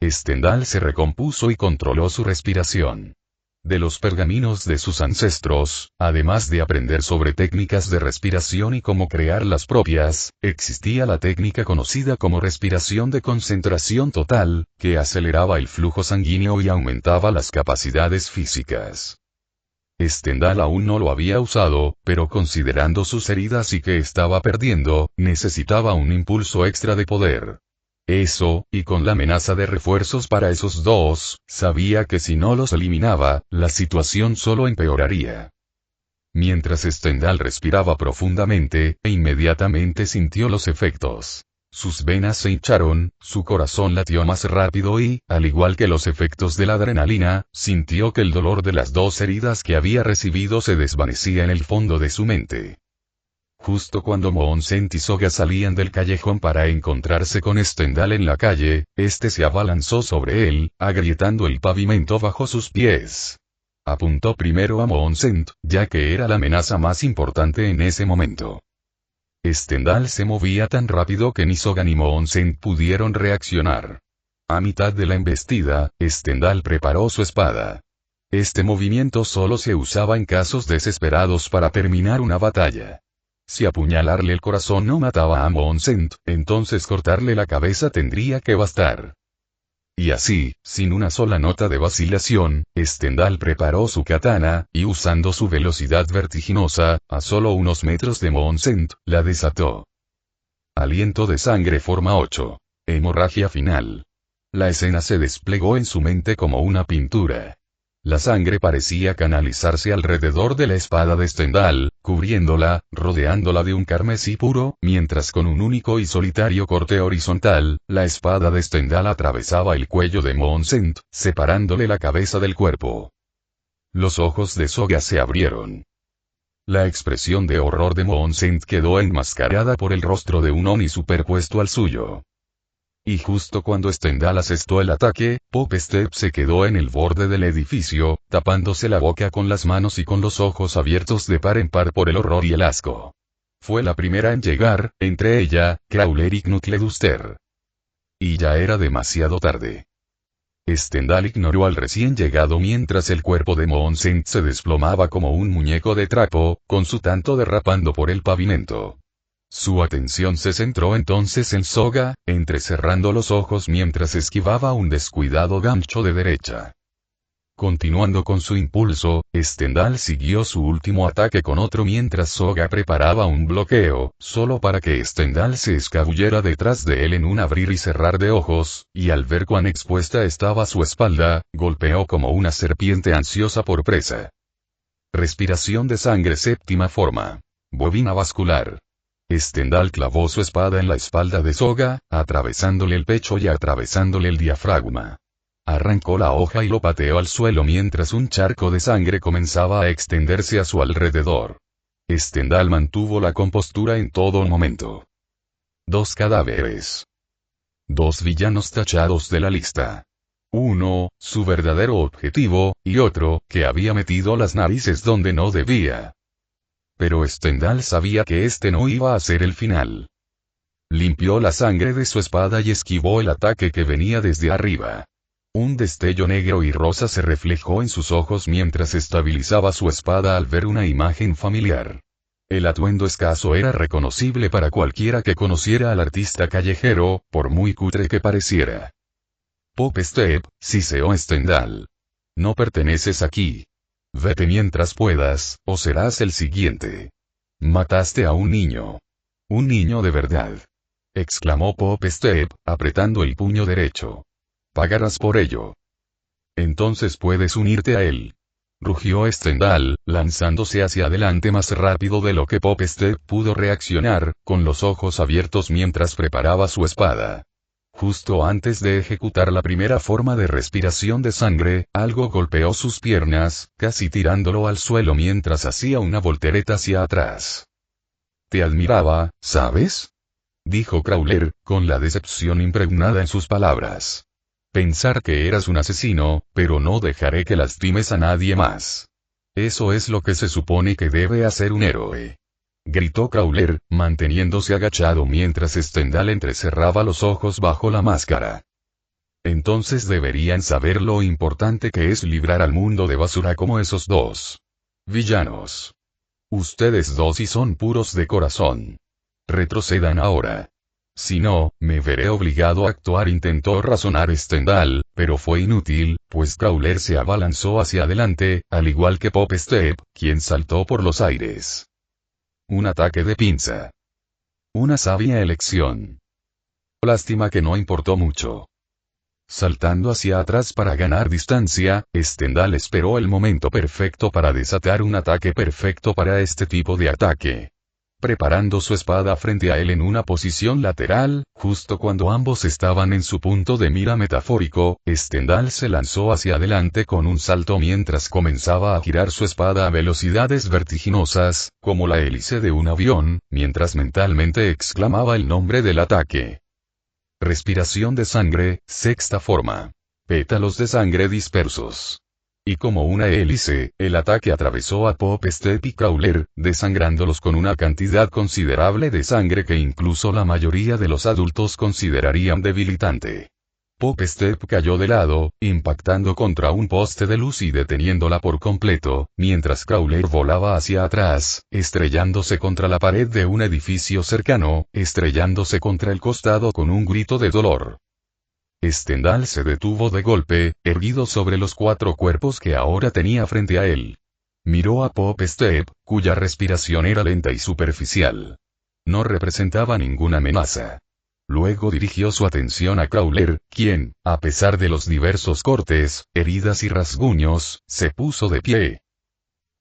Stendhal se recompuso y controló su respiración. De los pergaminos de sus ancestros, además de aprender sobre técnicas de respiración y cómo crear las propias, existía la técnica conocida como respiración de concentración total, que aceleraba el flujo sanguíneo y aumentaba las capacidades físicas. Stendhal aún no lo había usado, pero considerando sus heridas y que estaba perdiendo, necesitaba un impulso extra de poder. Eso, y con la amenaza de refuerzos para esos dos, sabía que si no los eliminaba, la situación solo empeoraría. Mientras Stendhal respiraba profundamente, inmediatamente sintió los efectos. Sus venas se hincharon, su corazón latió más rápido y, al igual que los efectos de la adrenalina, sintió que el dolor de las dos heridas que había recibido se desvanecía en el fondo de su mente. Justo cuando Moonsent y Soga salían del callejón para encontrarse con Stendhal en la calle, este se abalanzó sobre él, agrietando el pavimento bajo sus pies. Apuntó primero a Moonsent, ya que era la amenaza más importante en ese momento. Stendhal se movía tan rápido que ni Soga ni Moonsent pudieron reaccionar. A mitad de la embestida, Stendhal preparó su espada. Este movimiento solo se usaba en casos desesperados para terminar una batalla. Si apuñalarle el corazón no mataba a Moonsent, entonces cortarle la cabeza tendría que bastar. Y así, sin una sola nota de vacilación, Stendhal preparó su katana, y usando su velocidad vertiginosa, a solo unos metros de Moonsent, la desató. Aliento de sangre forma 8. Hemorragia final. La escena se desplegó en su mente como una pintura. La sangre parecía canalizarse alrededor de la espada de Stendhal, cubriéndola, rodeándola de un carmesí puro, mientras con un único y solitario corte horizontal, la espada de Stendhal atravesaba el cuello de Moonsent, separándole la cabeza del cuerpo. Los ojos de Soga se abrieron. La expresión de horror de Moonsent quedó enmascarada por el rostro de un Oni superpuesto al suyo. Y justo cuando Stendhal asestó el ataque, Popstep se quedó en el borde del edificio, tapándose la boca con las manos y con los ojos abiertos de par en par por el horror y el asco. Fue la primera en llegar, entre ella, Crawler y Knutleduster. Y ya era demasiado tarde. Stendhal ignoró al recién llegado mientras el cuerpo de Moonsent se desplomaba como un muñeco de trapo, con su tanto derrapando por el pavimento. Su atención se centró entonces en Soga, entrecerrando los ojos mientras esquivaba un descuidado gancho de derecha. Continuando con su impulso, Stendhal siguió su último ataque con otro mientras Soga preparaba un bloqueo, solo para que Stendhal se escabullera detrás de él en un abrir y cerrar de ojos, y al ver cuán expuesta estaba su espalda, golpeó como una serpiente ansiosa por presa. Respiración de sangre séptima forma. Bobina vascular. Stendhal clavó su espada en la espalda de Soga, atravesándole el pecho y atravesándole el diafragma. Arrancó la hoja y lo pateó al suelo mientras un charco de sangre comenzaba a extenderse a su alrededor. Stendhal mantuvo la compostura en todo momento. 2 cadáveres. 2 villanos tachados de la lista. Uno, su verdadero objetivo, y otro, que había metido las narices donde no debía. Pero Stendhal sabía que este no iba a ser el final. Limpió la sangre de su espada y esquivó el ataque que venía desde arriba. Un destello negro y rosa se reflejó en sus ojos mientras estabilizaba su espada al ver una imagen familiar. El atuendo escaso era reconocible para cualquiera que conociera al artista callejero, por muy cutre que pareciera. Pop Step, siseó Stendhal. No perteneces aquí. Vete mientras puedas, o serás el siguiente. Mataste a un niño. Un niño de verdad. Exclamó Pop Step, apretando el puño derecho. Pagarás por ello. Entonces puedes unirte a él. Rugió Stendhal, lanzándose hacia adelante más rápido de lo que Pop Step pudo reaccionar, con los ojos abiertos mientras preparaba su espada. Justo antes de ejecutar la primera forma de respiración de sangre, algo golpeó sus piernas, casi tirándolo al suelo mientras hacía una voltereta hacia atrás. Te admiraba, ¿sabes? Dijo Crawler, con la decepción impregnada en sus palabras. Pensar que eras un asesino, pero no dejaré que lastimes a nadie más. Eso es lo que se supone que debe hacer un héroe. Gritó Crawler, manteniéndose agachado mientras Stendhal entrecerraba los ojos bajo la máscara. Entonces deberían saber lo importante que es librar al mundo de basura como esos dos villanos. Ustedes dos sí son puros de corazón. Retrocedan ahora. Si no, me veré obligado a actuar, intentó razonar Stendhal, pero fue inútil, pues Crawler se abalanzó hacia adelante, al igual que Pop Step, quien saltó por los aires. Un ataque de pinza. Una sabia elección. Lástima que no importó mucho. Saltando hacia atrás para ganar distancia, Stendhal esperó el momento perfecto para desatar un ataque perfecto para este tipo de ataque. Preparando su espada frente a él en una posición lateral, justo cuando ambos estaban en su punto de mira metafórico, Stendhal se lanzó hacia adelante con un salto mientras comenzaba a girar su espada a velocidades vertiginosas, como la hélice de un avión, mientras mentalmente exclamaba el nombre del ataque. Respiración de sangre, sexta forma. Pétalos de sangre dispersos. Y como una hélice, el ataque atravesó a Pop Step y Crawler, desangrándolos con una cantidad considerable de sangre que incluso la mayoría de los adultos considerarían debilitante. Pop Step cayó de lado, impactando contra un poste de luz y deteniéndola por completo, mientras Crawler volaba hacia atrás, estrellándose contra la pared de un edificio cercano, estrellándose contra el costado con un grito de dolor. Stendhal se detuvo de golpe, erguido sobre los 4 cuerpos que ahora tenía frente a él. Miró a Pop Step, cuya respiración era lenta y superficial. No representaba ninguna amenaza. Luego dirigió su atención a Crawler, quien, a pesar de los diversos cortes, heridas y rasguños, se puso de pie.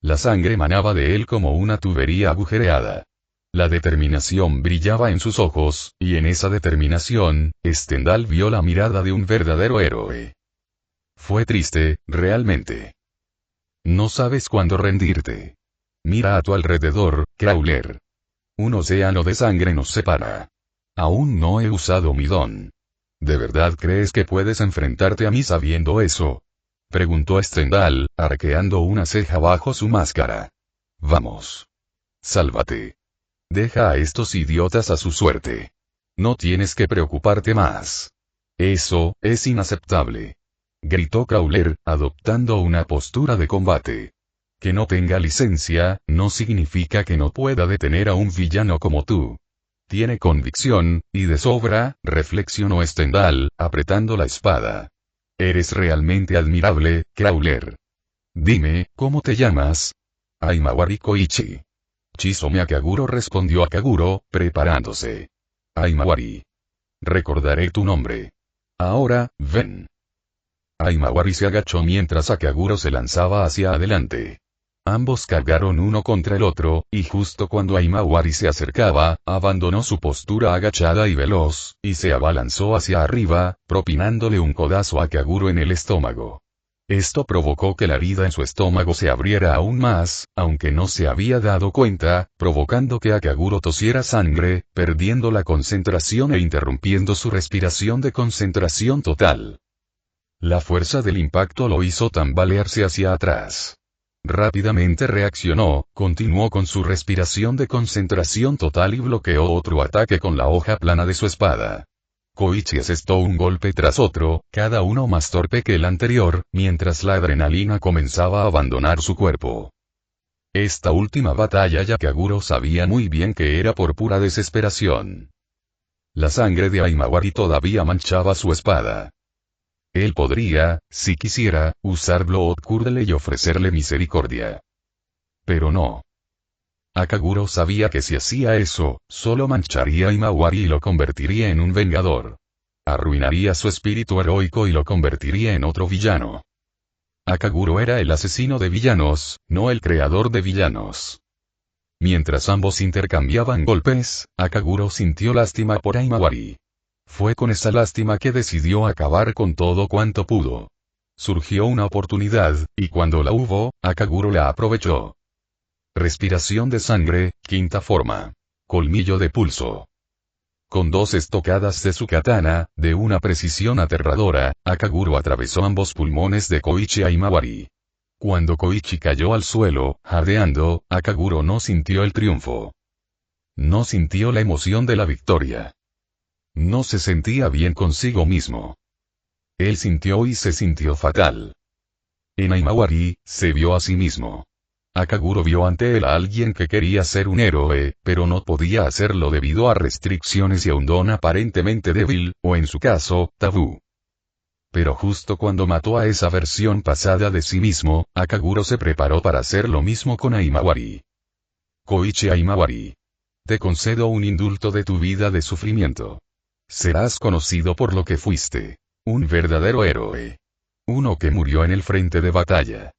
La sangre manaba de él como una tubería agujereada. La determinación brillaba en sus ojos, y en esa determinación, Stendhal vio la mirada de un verdadero héroe. Fue triste, realmente. No sabes cuándo rendirte. Mira a tu alrededor, Crawler. Un océano de sangre nos separa. Aún no he usado mi don. ¿De verdad crees que puedes enfrentarte a mí sabiendo eso? Preguntó Stendhal, arqueando una ceja bajo su máscara. Vamos. Sálvate. Deja a estos idiotas a su suerte. No tienes que preocuparte más. Eso es inaceptable. Gritó Crawler, adoptando una postura de combate. Que no tenga licencia, no significa que no pueda detener a un villano como tú. Tiene convicción, y de sobra, reflexionó Stendhal, apretando la espada. Eres realmente admirable, Crawler. Dime, ¿cómo te llamas? Aimawari Koichi. Chizomi Akaguro, respondió Akaguro, preparándose. Aimawari. Recordaré tu nombre. Ahora, ven. Aimawari se agachó mientras Akaguro se lanzaba hacia adelante. Ambos cargaron uno contra el otro, y justo cuando Aimawari se acercaba, abandonó su postura agachada y veloz, y se abalanzó hacia arriba, propinándole un codazo a Akaguro en el estómago. Esto provocó que la herida en su estómago se abriera aún más, aunque no se había dado cuenta, provocando que Akaguro tosiera sangre, perdiendo la concentración e interrumpiendo su respiración de concentración total. La fuerza del impacto lo hizo tambalearse hacia atrás. Rápidamente reaccionó, continuó con su respiración de concentración total y bloqueó otro ataque con la hoja plana de su espada. Koichi asestó un golpe tras otro, cada uno más torpe que el anterior, mientras la adrenalina comenzaba a abandonar su cuerpo. Esta última batalla Yakaguro sabía muy bien que era por pura desesperación. La sangre de Aimawari todavía manchaba su espada. Él podría, si quisiera, usar Blood Curdle y ofrecerle misericordia. Pero no. Akaguro sabía que si hacía eso, solo mancharía a Aimawari y lo convertiría en un vengador. Arruinaría su espíritu heroico y lo convertiría en otro villano. Akaguro era el asesino de villanos, no el creador de villanos. Mientras ambos intercambiaban golpes, Akaguro sintió lástima por Aimawari. Fue con esa lástima que decidió acabar con todo cuanto pudo. Surgió una oportunidad, y cuando la hubo, Akaguro la aprovechó. Respiración de sangre, quinta forma. Colmillo de pulso. Con 2 estocadas de su katana, de una precisión aterradora, Akaguro atravesó ambos pulmones de Koichi Aimawari. Cuando Koichi cayó al suelo, jadeando, Akaguro no sintió el triunfo. No sintió la emoción de la victoria. No se sentía bien consigo mismo. Él sintió y se sintió fatal. En Aimawari, se vio a sí mismo. Akaguro vio ante él a alguien que quería ser un héroe, pero no podía hacerlo debido a restricciones y a un don aparentemente débil, o en su caso, tabú. Pero justo cuando mató a esa versión pasada de sí mismo, Akaguro se preparó para hacer lo mismo con Aimawari. Koichi Aimawari. Te concedo un indulto de tu vida de sufrimiento. Serás conocido por lo que fuiste. Un verdadero héroe. Uno que murió en el frente de batalla.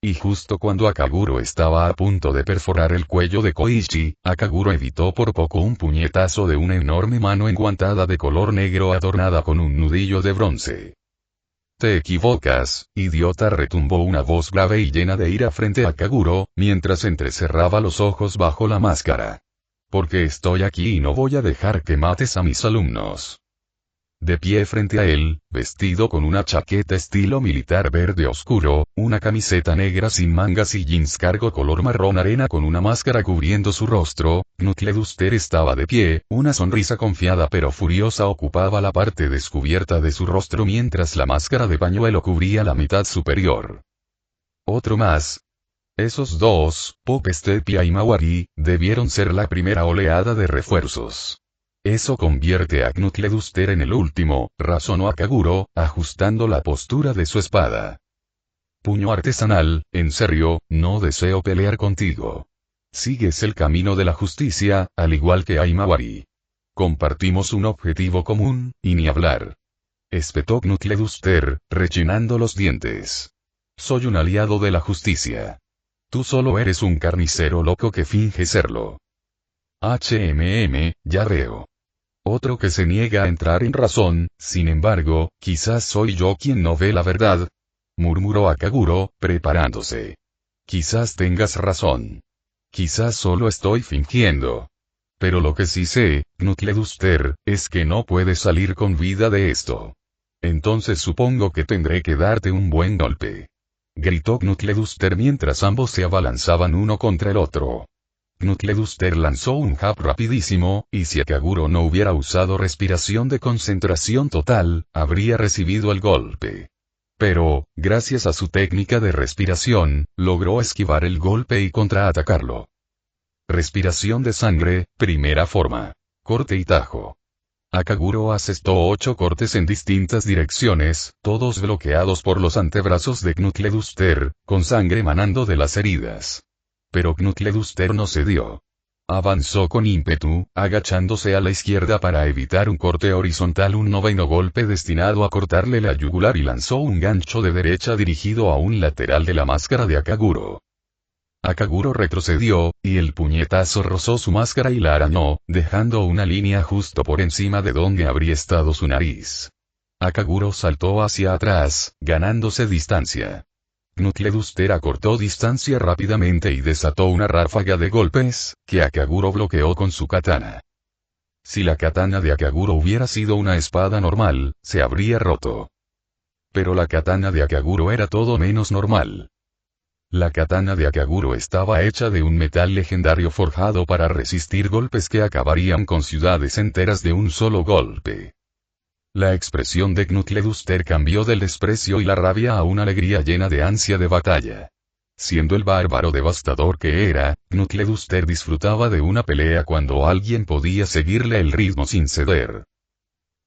Y justo cuando Akaguro estaba a punto de perforar el cuello de Koichi, Akaguro evitó por poco un puñetazo de una enorme mano enguantada de color negro adornada con un nudillo de bronce. Te equivocas, idiota, retumbó una voz grave y llena de ira frente a Akaguro, mientras entrecerraba los ojos bajo la máscara. Porque estoy aquí y no voy a dejar que mates a mis alumnos. De pie frente a él, vestido con una chaqueta estilo militar verde oscuro, una camiseta negra sin mangas y jeans cargo color marrón arena con una máscara cubriendo su rostro, Knuckleduster estaba de pie, una sonrisa confiada pero furiosa ocupaba la parte descubierta de su rostro mientras la máscara de pañuelo cubría la mitad superior. Otro más. Esos dos, Pokestep y Aimawari, debieron ser la primera oleada de refuerzos. Eso convierte a Knuckleduster en el último, razonó Akaguro, ajustando la postura de su espada. Puño artesanal, en serio, no deseo pelear contigo. Sigues el camino de la justicia, al igual que Aimawari. Compartimos un objetivo común, y ni hablar. Espetó Knuckleduster, rechinando los dientes. Soy un aliado de la justicia. Tú solo eres un carnicero loco que finge serlo. Ya veo. Otro que se niega a entrar en razón, sin embargo, quizás soy yo quien no ve la verdad. Murmuró Akaguro, preparándose. Quizás tengas razón. Quizás solo estoy fingiendo. Pero lo que sí sé, Knuckleduster, es que no puedes salir con vida de esto. Entonces supongo que tendré que darte un buen golpe. Gritó Knuckleduster mientras ambos se abalanzaban uno contra el otro. Knuckleduster lanzó un jab rapidísimo, y si Akaguro no hubiera usado respiración de concentración total, habría recibido el golpe. Pero, gracias a su técnica de respiración, logró esquivar el golpe y contraatacarlo. Respiración de sangre, primera forma. Corte y tajo. Akaguro asestó 8 cortes en distintas direcciones, todos bloqueados por los antebrazos de Knuckleduster, con sangre manando de las heridas. Pero Knuckleduster no cedió. Avanzó con ímpetu, agachándose a la izquierda para evitar un corte horizontal, un noveno golpe destinado a cortarle la yugular y lanzó un gancho de derecha dirigido a un lateral de la máscara de Akaguro. Akaguro retrocedió, y el puñetazo rozó su máscara y la arañó, dejando una línea justo por encima de donde habría estado su nariz. Akaguro saltó hacia atrás, ganándose distancia. Knuckleduster acortó distancia rápidamente y desató una ráfaga de golpes, que Akaguro bloqueó con su katana. Si la katana de Akaguro hubiera sido una espada normal, se habría roto. Pero la katana de Akaguro era todo menos normal. La katana de Akaguro estaba hecha de un metal legendario forjado para resistir golpes que acabarían con ciudades enteras de un solo golpe. La expresión de Knuckleduster cambió del desprecio y la rabia a una alegría llena de ansia de batalla. Siendo el bárbaro devastador que era, Knuckleduster disfrutaba de una pelea cuando alguien podía seguirle el ritmo sin ceder.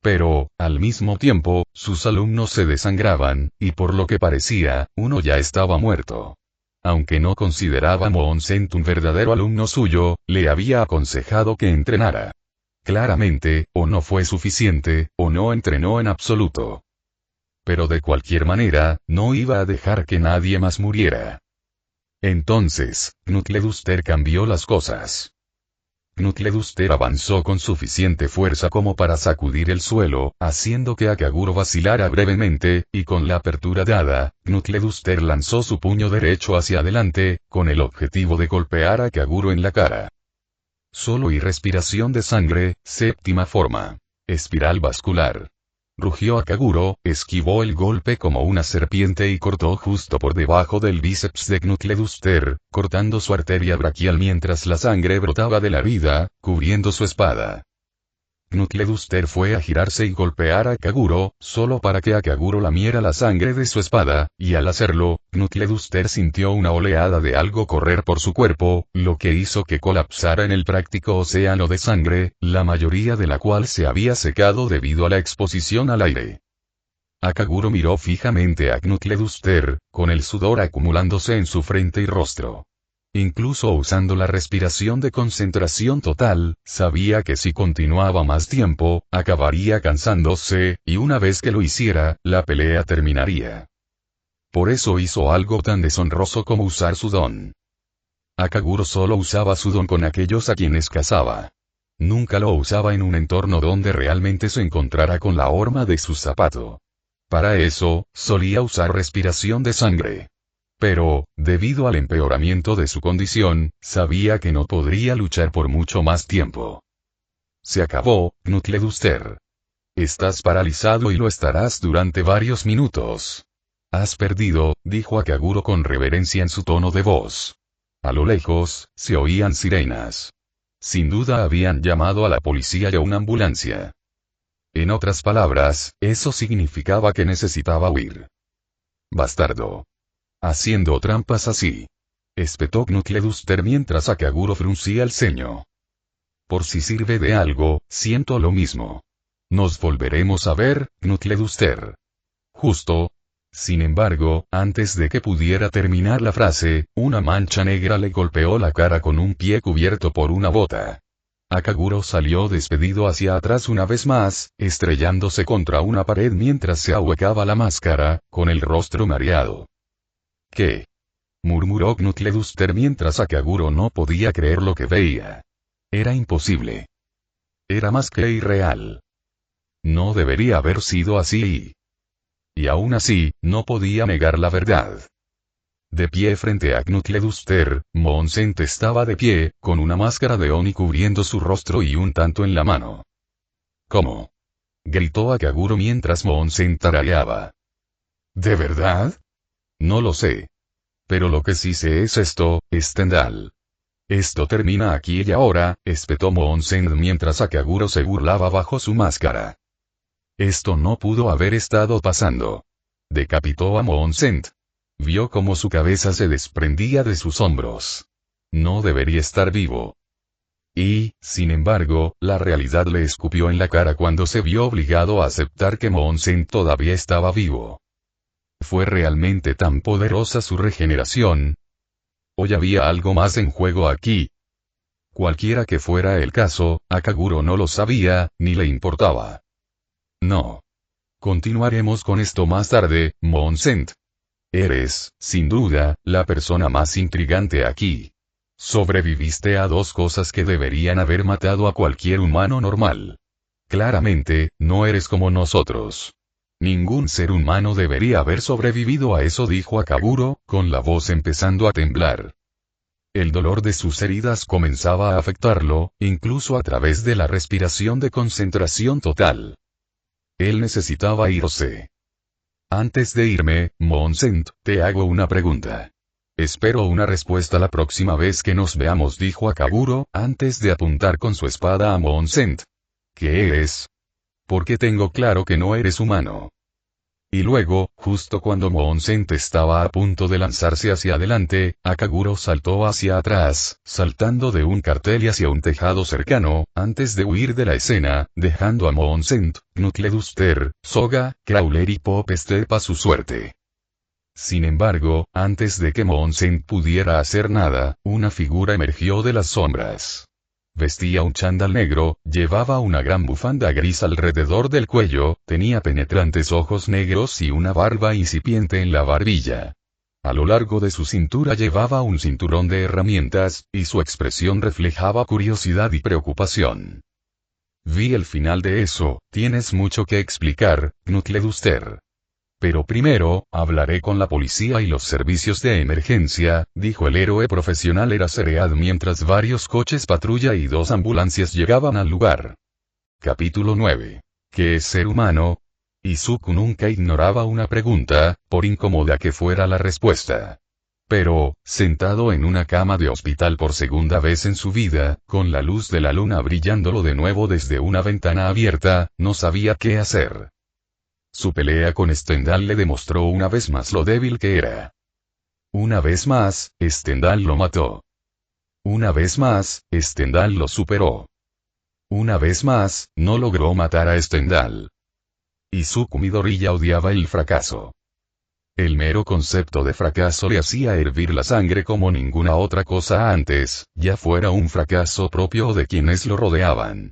Pero, al mismo tiempo, sus alumnos se desangraban, y por lo que parecía, uno ya estaba muerto. Aunque no consideraba a Moonsent un verdadero alumno suyo, le había aconsejado que entrenara. Claramente, o no fue suficiente, o no entrenó en absoluto. Pero de cualquier manera, no iba a dejar que nadie más muriera. Entonces, Knuckleduster cambió las cosas. Knuckleduster avanzó con suficiente fuerza como para sacudir el suelo, haciendo que Akaguro vacilara brevemente, y con la apertura dada, Knuckleduster lanzó su puño derecho hacia adelante, con el objetivo de golpear a Akaguro en la cara. Solo y respiración de sangre, séptima forma. Espiral vascular. Rugió Akaguro, esquivó el golpe como una serpiente y cortó justo por debajo del bíceps de Knuckleduster, cortando su arteria braquial mientras la sangre brotaba de la herida, cubriendo su espada. Knuckleduster fue a girarse y golpear a Akaguro, solo para que Akaguro lamiera la sangre de su espada, y al hacerlo, Knuckleduster sintió una oleada de algo correr por su cuerpo, lo que hizo que colapsara en el práctico océano de sangre, la mayoría de la cual se había secado debido a la exposición al aire. Akaguro miró fijamente a Knuckleduster, con el sudor acumulándose en su frente y rostro. Incluso usando la respiración de concentración total, sabía que si continuaba más tiempo, acabaría cansándose, y una vez que lo hiciera, la pelea terminaría. Por eso hizo algo tan deshonroso como usar su don. Akaguro solo usaba su don con aquellos a quienes cazaba. Nunca lo usaba en un entorno donde realmente se encontrara con la horma de su zapato. Para eso, solía usar respiración de sangre. Pero, debido al empeoramiento de su condición, sabía que no podría luchar por mucho más tiempo. Se acabó, Knuckleduster. Estás paralizado y lo estarás durante varios minutos. Has perdido, dijo Akaguro con reverencia en su tono de voz. A lo lejos, se oían sirenas. Sin duda habían llamado a la policía y a una ambulancia. En otras palabras, eso significaba que necesitaba huir. Bastardo. Haciendo trampas así. Espetó Knuckleduster mientras Akaguro fruncía el ceño. Por si sirve de algo, siento lo mismo. Nos volveremos a ver, Knuckleduster. Justo. Sin embargo, antes de que pudiera terminar la frase, una mancha negra le golpeó la cara con un pie cubierto por una bota. Akaguro salió despedido hacia atrás una vez más, estrellándose contra una pared mientras se ahuecaba la máscara, con el rostro mareado. ¿Qué? Murmuró Knuckleduster mientras Akaguro no podía creer lo que veía. Era imposible. Era más que irreal. No debería haber sido así. Y aún así, no podía negar la verdad. De pie frente a Knuckleduster, Moonsent estaba de pie, con una máscara de Oni cubriendo su rostro y un tanto en la mano. ¿Cómo? Gritó Akaguro mientras Moonsent tarareaba. ¿De verdad? No lo sé. Pero lo que sí sé es esto, Stendhal. Esto termina aquí y ahora, espetó Moonsent mientras Akaguro se burlaba bajo su máscara. Esto no pudo haber estado pasando. Decapitó a Moonsent. Vio cómo su cabeza se desprendía de sus hombros. No debería estar vivo. Y, sin embargo, la realidad le escupió en la cara cuando se vio obligado a aceptar que Moonsent todavía estaba vivo. ¿Fue realmente tan poderosa su regeneración? ¿O ya había algo más en juego aquí? Cualquiera que fuera el caso, Akaguro no lo sabía, ni le importaba. No. Continuaremos con esto más tarde, Moonsent. Eres, sin duda, la persona más intrigante aquí. Sobreviviste a dos cosas que deberían haber matado a cualquier humano normal. Claramente, no eres como nosotros. Ningún ser humano debería haber sobrevivido a eso, dijo Akaguro, con la voz empezando a temblar. El dolor de sus heridas comenzaba a afectarlo, incluso a través de la respiración de concentración total. Él necesitaba irse. Antes de irme, Moonsent, te hago una pregunta. Espero una respuesta la próxima vez que nos veamos, dijo Akaguro, antes de apuntar con su espada a Moonsent. ¿Qué es? Porque tengo claro que no eres humano. Y luego, justo cuando Moonsen estaba a punto de lanzarse hacia adelante, Akaguro saltó hacia atrás, saltando de un cartel y hacia un tejado cercano, antes de huir de la escena, dejando a Moonsen, Knuckleduster, Soga, Crawler y Pop Step a su suerte. Sin embargo, antes de que Moonsen pudiera hacer nada, una figura emergió de las sombras. Vestía un chándal negro, llevaba una gran bufanda gris alrededor del cuello, tenía penetrantes ojos negros y una barba incipiente en la barbilla. A lo largo de su cintura llevaba un cinturón de herramientas, y su expresión reflejaba curiosidad y preocupación. Vi el final de eso, tienes mucho que explicar, Knuckleduster. Pero primero, hablaré con la policía y los servicios de emergencia, dijo el héroe profesional Eraserhead mientras varios coches patrulla y 2 ambulancias llegaban al lugar. Capítulo 9. ¿Qué es ser humano? Izuku nunca ignoraba una pregunta, por incómoda que fuera la respuesta. Pero, sentado en una cama de hospital por segunda vez en su vida, con la luz de la luna brillándolo de nuevo desde una ventana abierta, no sabía qué hacer. Su pelea con Stendhal le demostró una vez más lo débil que era. Una vez más, Stendhal lo mató. Una vez más, Stendhal lo superó. Una vez más, no logró matar a Stendhal. Izuku Midoriya odiaba el fracaso. El mero concepto de fracaso le hacía hervir la sangre como ninguna otra cosa antes, ya fuera un fracaso propio o de quienes lo rodeaban.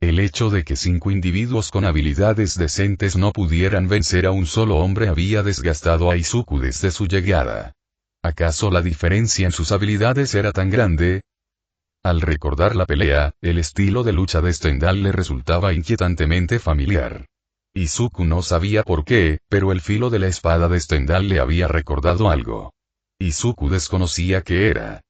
El hecho de que 5 individuos con habilidades decentes no pudieran vencer a un solo hombre había desgastado a Izuku desde su llegada. ¿Acaso la diferencia en sus habilidades era tan grande? Al recordar la pelea, el estilo de lucha de Stendhal le resultaba inquietantemente familiar. Izuku no sabía por qué, pero el filo de la espada de Stendhal le había recordado algo. Izuku desconocía qué era.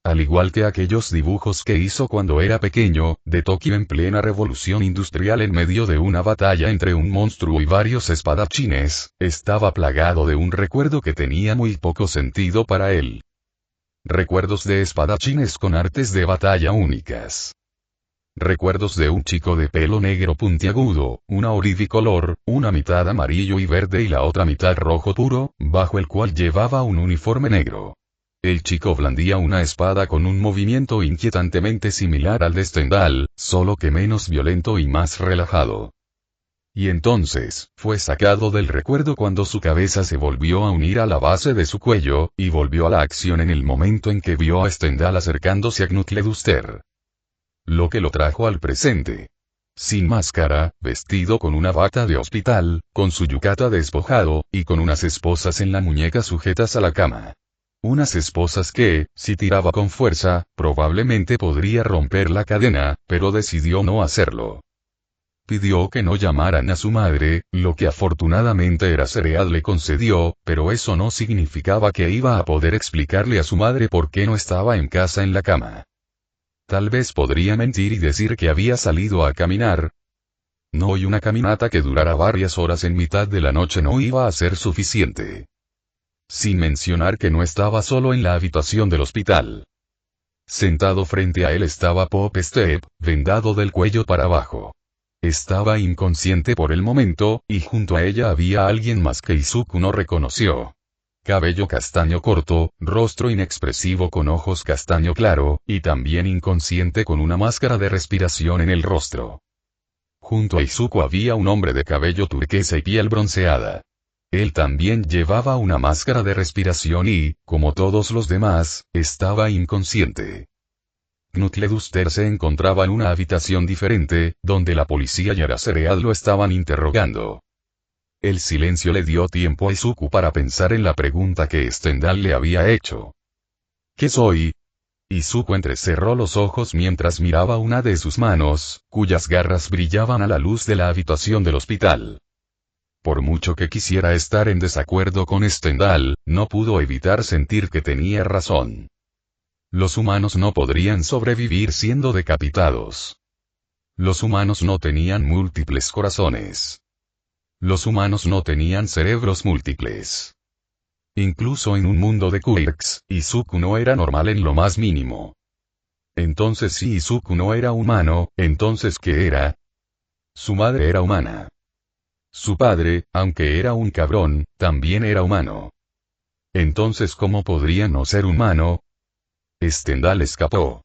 Al igual que aquellos dibujos que hizo cuando era pequeño, de Tokio en plena revolución industrial en medio de una batalla entre un monstruo y varios espadachines, estaba plagado de un recuerdo que tenía muy poco sentido para él. Recuerdos de espadachines con artes de batalla únicas. Recuerdos de un chico de pelo negro puntiagudo, una oribicolor, una mitad amarillo y verde y la otra mitad rojo puro, bajo el cual llevaba un uniforme negro. El chico blandía una espada con un movimiento inquietantemente similar al de Stendhal, solo que menos violento y más relajado. Y entonces, fue sacado del recuerdo cuando su cabeza se volvió a unir a la base de su cuello, y volvió a la acción en el momento en que vio a Stendhal acercándose a Knuckleduster. Lo que lo trajo al presente. Sin máscara, vestido con una bata de hospital, con su yukata despojado, y con unas esposas en la muñeca sujetas a la cama. Unas esposas que, si tiraba con fuerza, probablemente podría romper la cadena, pero decidió no hacerlo. Pidió que no llamaran a su madre, lo que afortunadamente Eraserhead le concedió, pero eso no significaba que iba a poder explicarle a su madre por qué no estaba en casa en la cama. Tal vez podría mentir y decir que había salido a caminar. No, y una caminata que durara varias horas en mitad de la noche no iba a ser suficiente. Sin mencionar que no estaba solo en la habitación del hospital. Sentado frente a él estaba Pop Step, vendado del cuello para abajo. Estaba inconsciente por el momento, y junto a ella había alguien más que Izuku no reconoció. Cabello castaño corto, rostro inexpresivo con ojos castaño claro, y también inconsciente con una máscara de respiración en el rostro. Junto a Izuku había un hombre de cabello turquesa y piel bronceada. Él también llevaba una máscara de respiración y, como todos los demás, estaba inconsciente. Knuckleduster se encontraba en una habitación diferente, donde la policía y Eraserhead lo estaban interrogando. El silencio le dio tiempo a Izuku para pensar en la pregunta que Stendhal le había hecho. ¿Qué soy? Izuku entrecerró los ojos mientras miraba una de sus manos, cuyas garras brillaban a la luz de la habitación del hospital. Por mucho que quisiera estar en desacuerdo con Stendhal, no pudo evitar sentir que tenía razón. Los humanos no podrían sobrevivir siendo decapitados. Los humanos no tenían múltiples corazones. Los humanos no tenían cerebros múltiples. Incluso en un mundo de quirks, Izuku no era normal en lo más mínimo. Entonces si Izuku no era humano, ¿entonces qué era? Su madre era humana. Su padre, aunque era un cabrón, también era humano. Entonces, ¿cómo podría no ser humano? Stendhal escapó.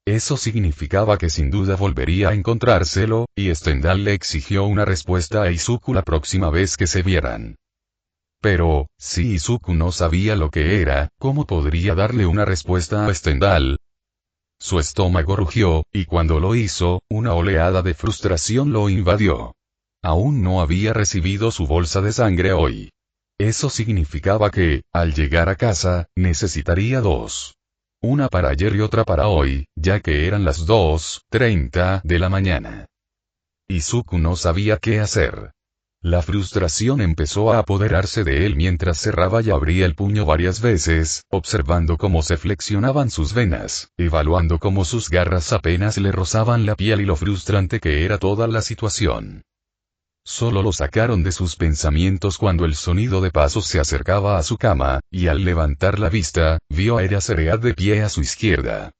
Eso significaba que sin duda volvería a encontrárselo, y Stendhal le exigió una respuesta a Izuku la próxima vez que se vieran. Pero, si Izuku no sabía lo que era, ¿cómo podría darle una respuesta a Stendhal? Su estómago rugió, y cuando lo hizo, una oleada de frustración lo invadió. Aún no había recibido su bolsa de sangre hoy. Eso significaba que, al llegar a casa, necesitaría dos. Una para ayer y otra para hoy, ya que eran las 2:30 de la mañana. Izuku no sabía qué hacer. La frustración empezó a apoderarse de él mientras cerraba y abría el puño varias veces, observando cómo se flexionaban sus venas, evaluando cómo sus garras apenas le rozaban la piel y lo frustrante que era toda la situación. Solo lo sacaron de sus pensamientos cuando el sonido de pasos se acercaba a su cama, y al levantar la vista, vio a Eraserhead de pie a su izquierda.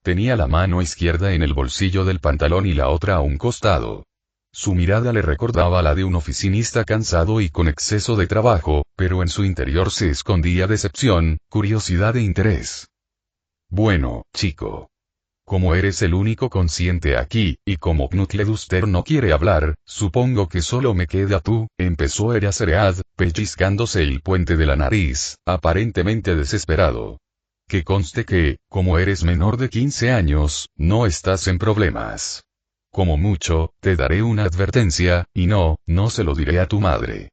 Tenía la mano izquierda en el bolsillo del pantalón y la otra a un costado. Su mirada le recordaba la de un oficinista cansado y con exceso de trabajo, pero en su interior se escondía decepción, curiosidad e interés. Bueno, chico. Como eres el único consciente aquí, y como Knutleduster no quiere hablar, supongo que solo me queda tú, empezó Eraserhead, pellizcándose el puente de la nariz, aparentemente desesperado. Que conste que, como eres menor de 15 años, no estás en problemas. Como mucho, te daré una advertencia, y no se lo diré a tu madre.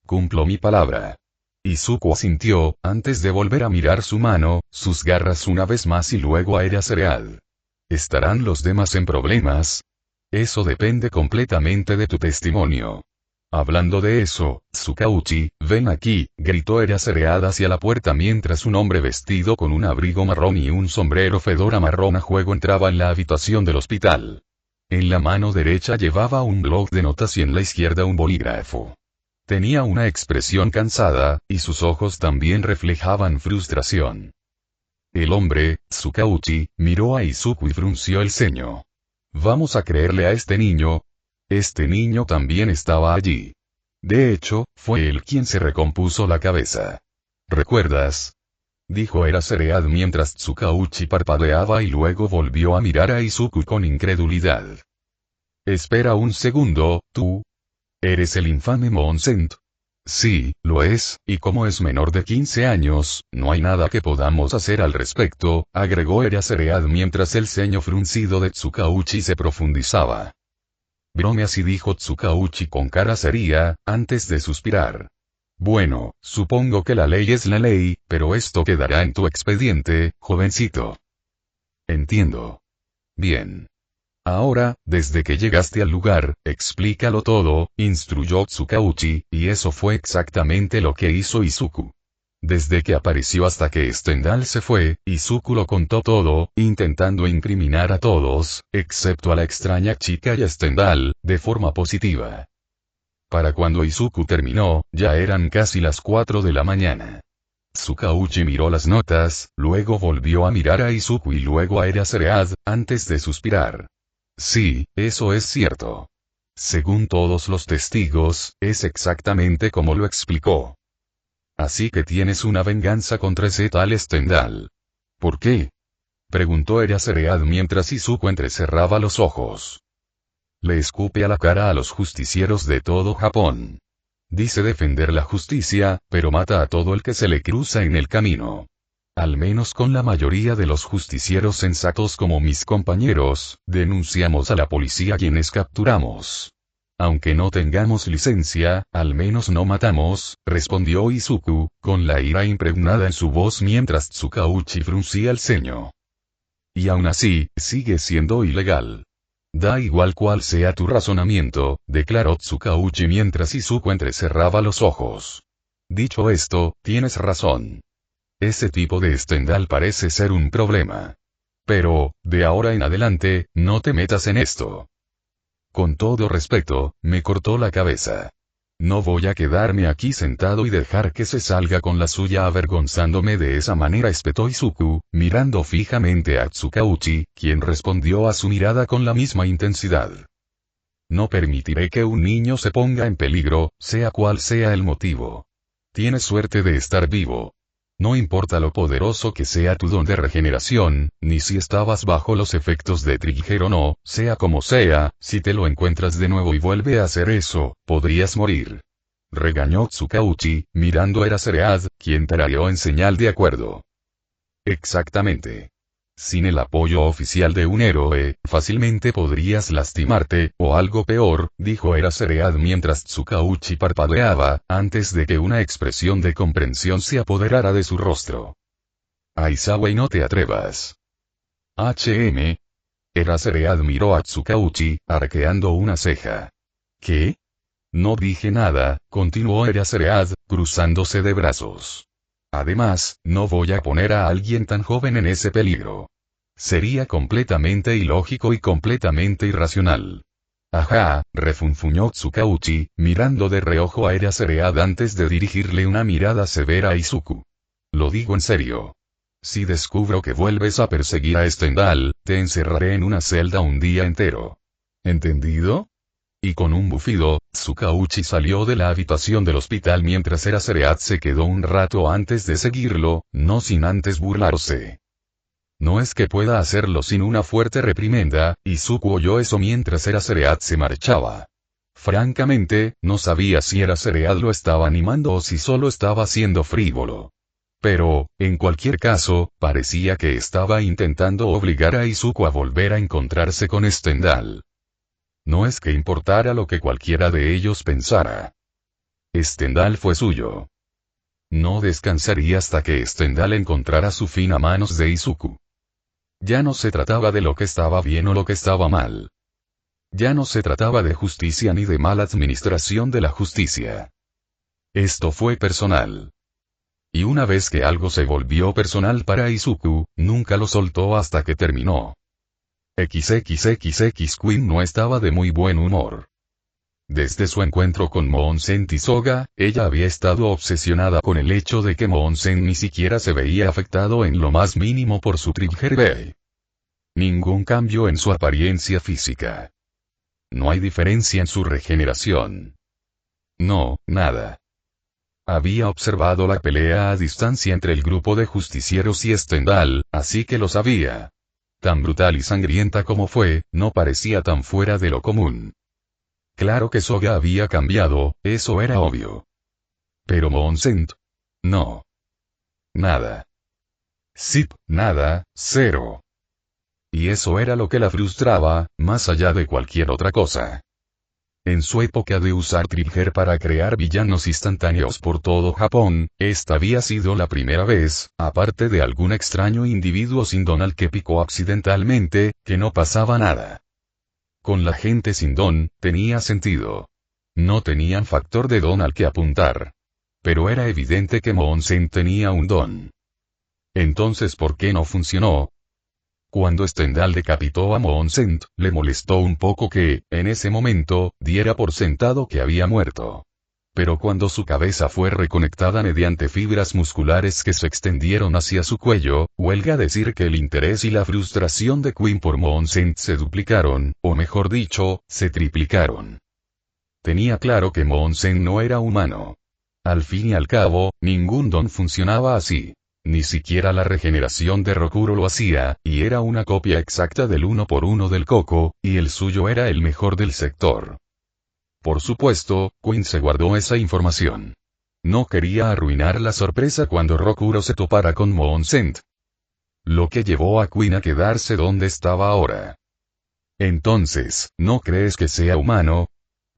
Cumplo mi palabra. Izuku asintió, antes de volver a mirar su mano, sus garras una vez más y luego a Eraserhead. ¿Estarán los demás en problemas? Eso depende completamente de tu testimonio. Hablando de eso, Tsukauchi, ven aquí, gritó Eraserhead hacia la puerta mientras un hombre vestido con un abrigo marrón y un sombrero fedora marrón a juego entraba en la habitación del hospital. En la mano derecha llevaba un bloc de notas y en la izquierda un bolígrafo. Tenía una expresión cansada, y sus ojos también reflejaban frustración. El hombre, Tsukauchi, miró a Izuku y frunció el ceño. ¿Vamos a creerle a este niño? Este niño también estaba allí. De hecho, fue él quien se recompuso la cabeza. ¿Recuerdas? Dijo Eraserhead mientras Tsukauchi parpadeaba y luego volvió a mirar a Izuku con incredulidad. Espera un segundo, ¿tú? ¿Eres el infame Monsent? Sí, lo es, y como es menor de 15 años, no hay nada que podamos hacer al respecto, agregó Eraserhead mientras el ceño fruncido de Tsukauchi se profundizaba. Brome así, dijo Tsukauchi con cara seria, antes de suspirar. Bueno, supongo que la ley es la ley, pero esto quedará en tu expediente, jovencito. Entiendo. Bien. Ahora, desde que llegaste al lugar, explícalo todo, instruyó Tsukauchi, y eso fue exactamente lo que hizo Izuku. Desde que apareció hasta que Stendhal se fue, Izuku lo contó todo, intentando incriminar a todos, excepto a la extraña chica y a Stendhal, de forma positiva. Para cuando Izuku terminó, ya eran casi las 4 de la mañana. Tsukauchi miró las notas, luego volvió a mirar a Izuku y luego a Eraserhead, antes de suspirar. Sí, eso es cierto. Según todos los testigos, es exactamente como lo explicó. Así que tienes una venganza contra ese tal Stendhal. ¿Por qué? Preguntó Eraserhead mientras Izuku entrecerraba los ojos. Le escupe a la cara a los justicieros de todo Japón. Dice defender la justicia, pero mata a todo el que se le cruza en el camino. Al menos con la mayoría de los justicieros sensatos como mis compañeros, denunciamos a la policía quienes capturamos. Aunque no tengamos licencia, al menos no matamos, respondió Izuku, con la ira impregnada en su voz mientras Tsukauchi fruncía el ceño. Y aún así, sigue siendo ilegal. Da igual cuál sea tu razonamiento, declaró Tsukauchi mientras Izuku entrecerraba los ojos. Dicho esto, tienes razón. Ese tipo de Stendhal parece ser un problema. Pero, de ahora en adelante, no te metas en esto. Con todo respeto, me cortó la cabeza. No voy a quedarme aquí sentado y dejar que se salga con la suya avergonzándome de esa manera, espetó Izuku, mirando fijamente a Tsukauchi, quien respondió a su mirada con la misma intensidad. No permitiré que un niño se ponga en peligro, sea cual sea el motivo. Tienes suerte de estar vivo. No importa lo poderoso que sea tu don de regeneración, ni si estabas bajo los efectos de Trigger o no, sea como sea, si te lo encuentras de nuevo y vuelve a hacer eso, podrías morir. Regañó Tsukauchi, mirando a Eraserhead, quien tarareó en señal de acuerdo. Exactamente. Sin el apoyo oficial de un héroe, fácilmente podrías lastimarte, o algo peor, dijo Eraserhead mientras Tsukauchi parpadeaba, antes de que una expresión de comprensión se apoderara de su rostro. Aizawa, y no te atrevas. Eraserhead miró a Tsukauchi, arqueando una ceja. ¿Qué? No dije nada, continuó Eraserhead, cruzándose de brazos. Además, no voy a poner a alguien tan joven en ese peligro. Sería completamente ilógico y completamente irracional. Ajá, refunfuñó Tsukauchi, mirando de reojo a Eraserhead antes de dirigirle una mirada severa a Izuku. Lo digo en serio. Si descubro que vuelves a perseguir a Stendhal, te encerraré en una celda un día entero. ¿Entendido? Y con un bufido, Tsukauchi salió de la habitación del hospital mientras Eraserhead se quedó un rato antes de seguirlo, no sin antes burlarse. No es que pueda hacerlo sin una fuerte reprimenda, Izuku oyó eso mientras Eraserhead se marchaba. Francamente, no sabía si Eraserhead lo estaba animando o si solo estaba siendo frívolo. Pero, en cualquier caso, parecía que estaba intentando obligar a Izuku a volver a encontrarse con Stendhal. No es que importara lo que cualquiera de ellos pensara. Stendhal fue suyo. No descansaría hasta que Stendhal encontrara su fin a manos de Izuku. Ya no se trataba de lo que estaba bien o lo que estaba mal. Ya no se trataba de justicia ni de mala administración de la justicia. Esto fue personal. Y una vez que algo se volvió personal para Izuku, nunca lo soltó hasta que terminó. XXXX Queen no estaba de muy buen humor. Desde su encuentro con Monsen Soga, ella había estado obsesionada con el hecho de que Monsen ni siquiera se veía afectado en lo más mínimo por su Trigger Bay. Ningún cambio en su apariencia física. No hay diferencia en su regeneración. No, nada. Había observado la pelea a distancia entre el grupo de justicieros y Stendhal, así que lo sabía. Tan brutal y sangrienta como fue, no parecía tan fuera de lo común. Claro que Soga había cambiado, eso era obvio. Pero Monsen, no. Nada. Zip, nada, cero. Y eso era lo que la frustraba, más allá de cualquier otra cosa. En su época de usar Trigger para crear villanos instantáneos por todo Japón, esta había sido la primera vez, aparte de algún extraño individuo sin don al que picó accidentalmente, que no pasaba nada. Con la gente sin don, tenía sentido. No tenían factor de don al que apuntar. Pero era evidente que Monsen tenía un don. Entonces, ¿por qué no funcionó? Cuando Stendhal decapitó a Monsen, le molestó un poco que, en ese momento, diera por sentado que había muerto. Pero cuando su cabeza fue reconectada mediante fibras musculares que se extendieron hacia su cuello, huelga decir que el interés y la frustración de Queen por Monsen se duplicaron, o mejor dicho, se triplicaron. Tenía claro que Monsen no era humano. Al fin y al cabo, ningún don funcionaba así. Ni siquiera la regeneración de Rokuro lo hacía, y era una copia exacta del 1:1 del Coco, y el suyo era el mejor del sector. Por supuesto, Queen se guardó esa información. No quería arruinar la sorpresa cuando Rokuro se topara con Monsen. Lo que llevó a Queen a quedarse donde estaba ahora. Entonces, ¿no crees que sea humano?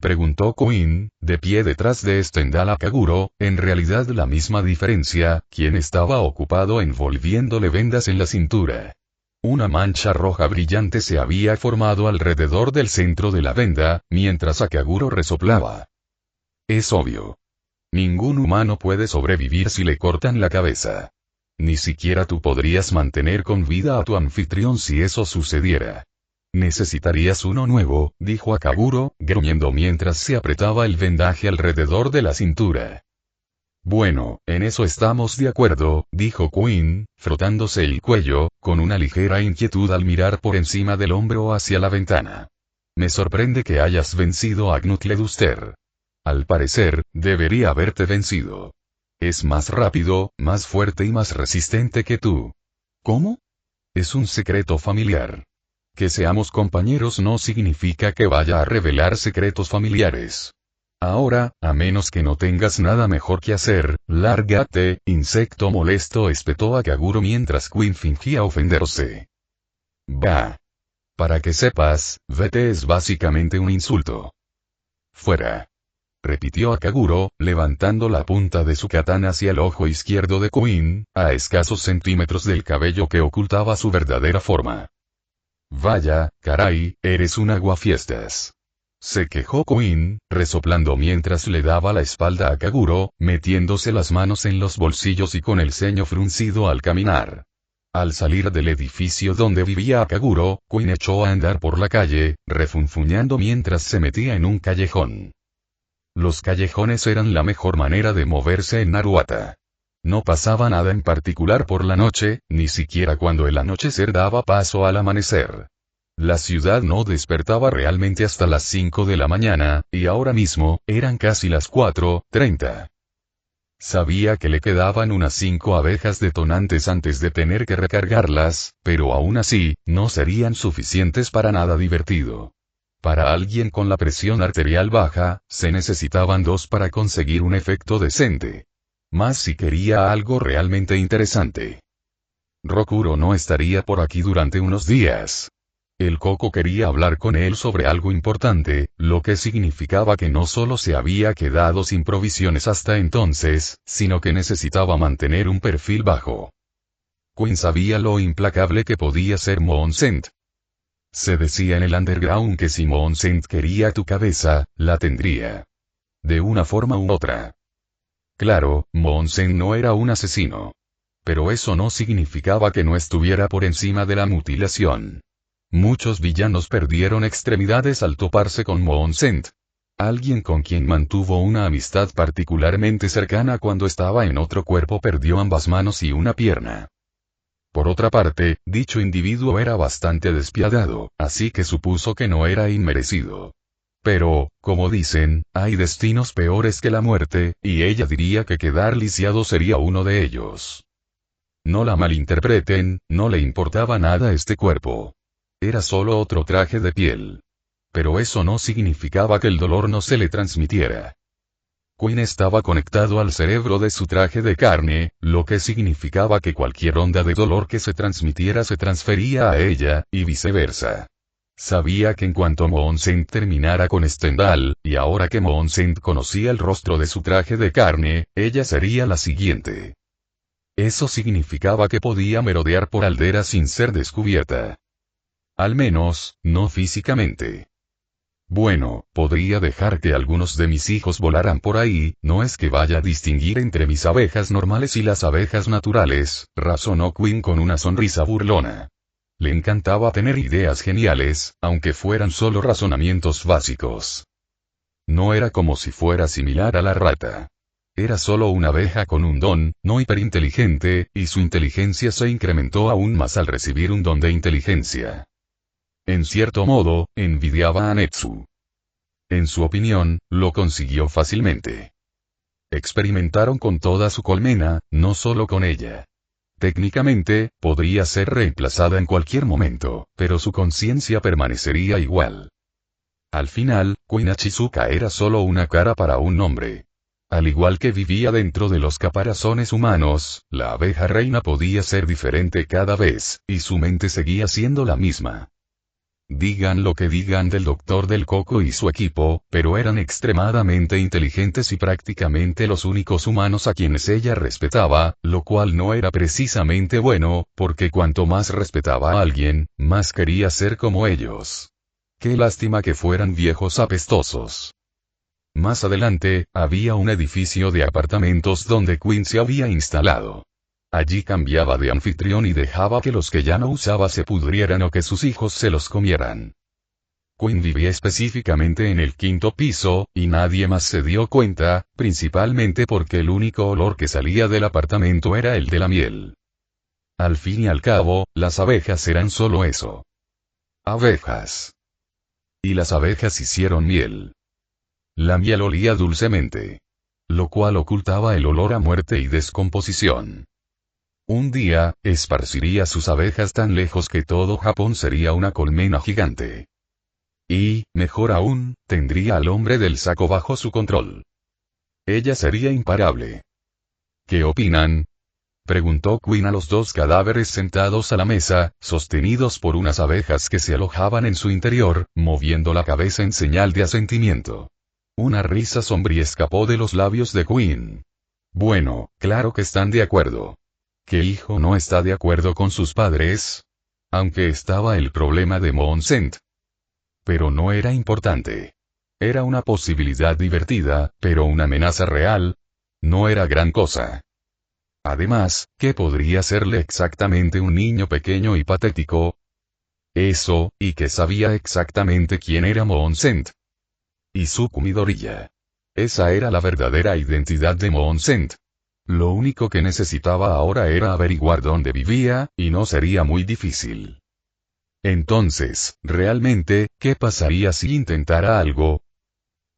Preguntó Queen, de pie detrás de Stendhal a Kaguro, en realidad la misma diferencia, quien estaba ocupado envolviéndole vendas en la cintura. Una mancha roja brillante se había formado alrededor del centro de la venda, mientras a Kaguro resoplaba. Es obvio. Ningún humano puede sobrevivir si le cortan la cabeza. Ni siquiera tú podrías mantener con vida a tu anfitrión si eso sucediera. Necesitarías uno nuevo, dijo a Kaguro, gruñendo mientras se apretaba el vendaje alrededor de la cintura. Bueno, en eso estamos de acuerdo, dijo Queen, frotándose el cuello, con una ligera inquietud al mirar por encima del hombro hacia la ventana. Me sorprende que hayas vencido a Knutleduster. Al parecer, debería haberte vencido. Es más rápido, más fuerte y más resistente que tú. ¿Cómo? Es un secreto familiar. Que seamos compañeros no significa que vaya a revelar secretos familiares. Ahora, a menos que no tengas nada mejor que hacer, lárgate, insecto molesto, espetó a Kaguro mientras Quinn fingía ofenderse. Bah. Para que sepas, vete es básicamente un insulto. Fuera. Repitió a Kaguro, levantando la punta de su katana hacia el ojo izquierdo de Quinn, a escasos centímetros del cabello que ocultaba su verdadera forma. Vaya, caray, eres un aguafiestas. Se quejó Quinn, resoplando mientras le daba la espalda a Kaguro, metiéndose las manos en los bolsillos y con el ceño fruncido al caminar. Al salir del edificio donde vivía Kaguro, Quinn echó a andar por la calle, refunfuñando mientras se metía en un callejón. Los callejones eran la mejor manera de moverse en Naruata. No pasaba nada en particular por la noche, ni siquiera cuando el anochecer daba paso al amanecer. La ciudad no despertaba realmente hasta las 5 de la mañana, y ahora mismo, eran casi las 4:30. Sabía que le quedaban unas 5 abejas detonantes antes de tener que recargarlas, pero aún así, no serían suficientes para nada divertido. Para alguien con la presión arterial baja, se necesitaban 2 para conseguir un efecto decente. Más si quería algo realmente interesante. Rokuro no estaría por aquí durante unos días. El Coco quería hablar con él sobre algo importante, lo que significaba que no solo se había quedado sin provisiones hasta entonces, sino que necesitaba mantener un perfil bajo. Quinn sabía lo implacable que podía ser Moonsent. Se decía en el underground que si Moonsent quería tu cabeza, la tendría. De una forma u otra. Claro, Moonsent no era un asesino. Pero eso no significaba que no estuviera por encima de la mutilación. Muchos villanos perdieron extremidades al toparse con Moonsent. Alguien con quien mantuvo una amistad particularmente cercana cuando estaba en otro cuerpo perdió ambas manos y una pierna. Por otra parte, dicho individuo era bastante despiadado, así que supuso que no era inmerecido. Pero, como dicen, hay destinos peores que la muerte, y ella diría que quedar lisiado sería uno de ellos. No la malinterpreten, no le importaba nada este cuerpo. Era solo otro traje de piel. Pero eso no significaba que el dolor no se le transmitiera. Quinn estaba conectado al cerebro de su traje de carne, lo que significaba que cualquier onda de dolor que se transmitiera se transfería a ella, y viceversa. Sabía que en cuanto Moonsent terminara con Stendhal, y ahora que Moonsent conocía el rostro de su traje de carne, ella sería la siguiente. Eso significaba que podía merodear por Aldera sin ser descubierta. Al menos, no físicamente. Bueno, podría dejar que algunos de mis hijos volaran por ahí, no es que vaya a distinguir entre mis abejas normales y las abejas naturales, razonó Quinn con una sonrisa burlona. Le encantaba tener ideas geniales, aunque fueran solo razonamientos básicos. No era como si fuera similar a la rata. Era solo una abeja con un don, no hiperinteligente, y su inteligencia se incrementó aún más al recibir un don de inteligencia. En cierto modo, envidiaba a Netsu. En su opinión, lo consiguió fácilmente. Experimentaron con toda su colmena, no solo con ella. Técnicamente, podría ser reemplazada en cualquier momento, pero su conciencia permanecería igual. Al final, Quinn Achizuka era solo una cara para un nombre. Al igual que vivía dentro de los caparazones humanos, la abeja reina podía ser diferente cada vez, y su mente seguía siendo la misma. Digan lo que digan del Doctor del Coco y su equipo, pero eran extremadamente inteligentes y prácticamente los únicos humanos a quienes ella respetaba, lo cual no era precisamente bueno, porque cuanto más respetaba a alguien, más quería ser como ellos. Qué lástima que fueran viejos apestosos. Más adelante, había un edificio de apartamentos donde Quinn se había instalado. Allí cambiaba de anfitrión y dejaba que los que ya no usaba se pudrieran o que sus hijos se los comieran. Quinn vivía específicamente en el 5.º piso, y nadie más se dio cuenta, principalmente porque el único olor que salía del apartamento era el de la miel. Al fin y al cabo, las abejas eran solo eso. Abejas. y las abejas hicieron miel. La miel olía dulcemente, lo cual ocultaba el olor a muerte y descomposición. Un día, esparciría sus abejas tan lejos que todo Japón sería una colmena gigante. Y, mejor aún, tendría al hombre del saco bajo su control. Ella sería imparable. ¿Qué opinan?, preguntó Quinn a los dos cadáveres sentados a la mesa, sostenidos por unas abejas que se alojaban en su interior, moviendo la cabeza en señal de asentimiento. Una risa sombría escapó de los labios de Quinn. Bueno, claro que están de acuerdo. ¿Qué hijo no está de acuerdo con sus padres? Aunque estaba el problema de Moonsent. Pero no era importante. Era una posibilidad divertida, pero una amenaza real. No era gran cosa. Además, ¿qué podría serle exactamente un niño pequeño y patético? Eso, y que sabía exactamente quién era Moonsent. Izuku Midoriya. Esa era la verdadera identidad de Moonsent. Lo único que necesitaba ahora era averiguar dónde vivía, y no sería muy difícil. Entonces, realmente, ¿qué pasaría si intentara algo?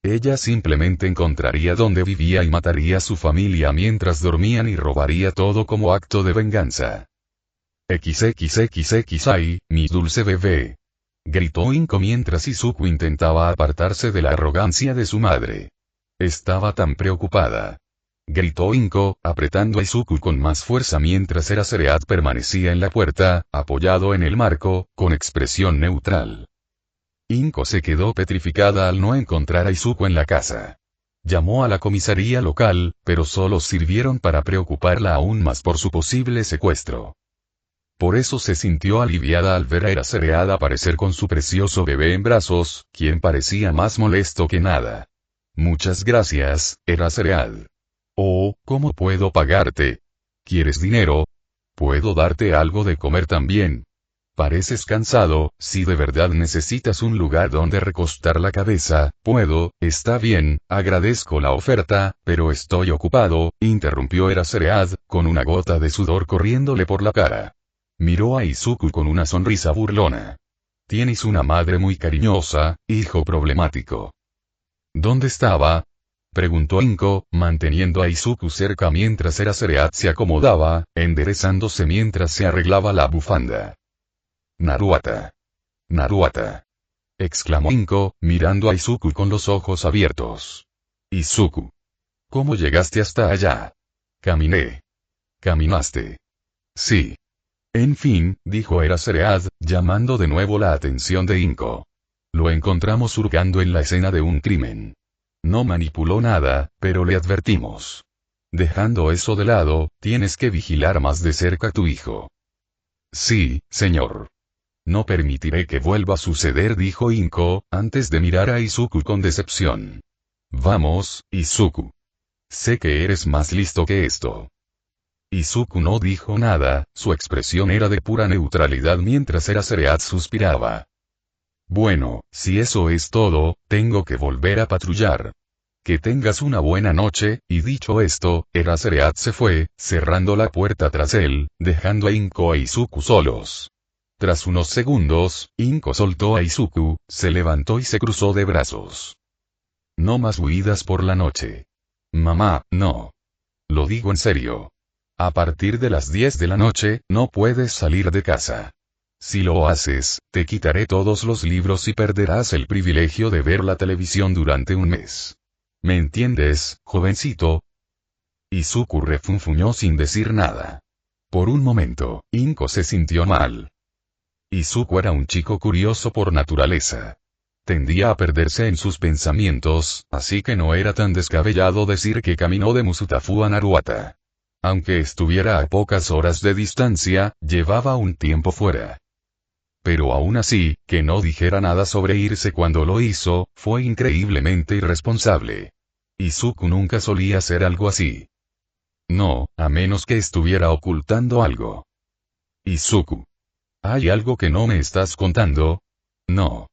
Ella simplemente encontraría dónde vivía y mataría a su familia mientras dormían y robaría todo como acto de venganza. XXXXI, mi dulce bebé. Gritó Inko mientras Izuku intentaba apartarse de la arrogancia de su madre. Estaba tan preocupada. Gritó Inko, apretando a Izuku con más fuerza mientras Eraserhead permanecía en la puerta, apoyado en el marco, con expresión neutral. Inko se quedó petrificada al no encontrar a Izuku en la casa. Llamó a la comisaría local, pero solo sirvieron para preocuparla aún más por su posible secuestro. Por eso se sintió aliviada al ver a Eraserhead aparecer con su precioso bebé en brazos, quien parecía más molesto que nada. Muchas gracias, Eraserhead. Oh, ¿cómo puedo pagarte? ¿Quieres dinero? ¿Puedo darte algo de comer también? Pareces cansado, si de verdad necesitas un lugar donde recostar la cabeza, puedo, está bien, agradezco la oferta, pero estoy ocupado, interrumpió Eraserhead, con una gota de sudor corriéndole por la cara. Miró a Izuku con una sonrisa burlona. Tienes una madre muy cariñosa, hijo problemático. ¿Dónde estaba? Preguntó Inko, manteniendo a Izuku cerca mientras Eraserhead se acomodaba, enderezándose mientras se arreglaba la bufanda. Naruata. Naruata. Exclamó Inko, mirando a Izuku con los ojos abiertos. Izuku. ¿Cómo llegaste hasta allá? Caminé. ¿Caminaste? Sí. En fin, dijo Eraserhead, llamando de nuevo la atención de Inko. Lo encontramos hurgando en la escena de un crimen. No manipuló nada, pero le advertimos. Dejando eso de lado, tienes que vigilar más de cerca a tu hijo. Sí, señor. No permitiré que vuelva a suceder, dijo Inko, antes de mirar a Izuku con decepción. Vamos, Izuku. Sé que eres más listo que esto. Izuku no dijo nada, su expresión era de pura neutralidad mientras Eraserhead suspiraba. Bueno, si eso es todo, tengo que volver a patrullar. Que tengas una buena noche, y dicho esto, Eraserhead se fue, cerrando la puerta tras él, dejando a Inko e Izuku solos. Tras unos segundos, Inko soltó a Izuku, se levantó y se cruzó de brazos. No más huidas por la noche. Mamá, no. Lo digo en serio. A partir de las 10 de la noche, no puedes salir de casa. Si lo haces, te quitaré todos los libros y perderás el privilegio de ver la televisión durante un mes. ¿Me entiendes, jovencito? Izuku refunfuñó sin decir nada. Por un momento, Inko se sintió mal. Izuku era un chico curioso por naturaleza. Tendía a perderse en sus pensamientos, así que no era tan descabellado decir que caminó de Musutafu a Naruata. Aunque estuviera a pocas horas de distancia, llevaba un tiempo fuera. Pero aún así, que no dijera nada sobre irse cuando lo hizo, fue increíblemente irresponsable. Izuku nunca solía hacer algo así. No, a menos que estuviera ocultando algo. Izuku. ¿Hay algo que no me estás contando? No.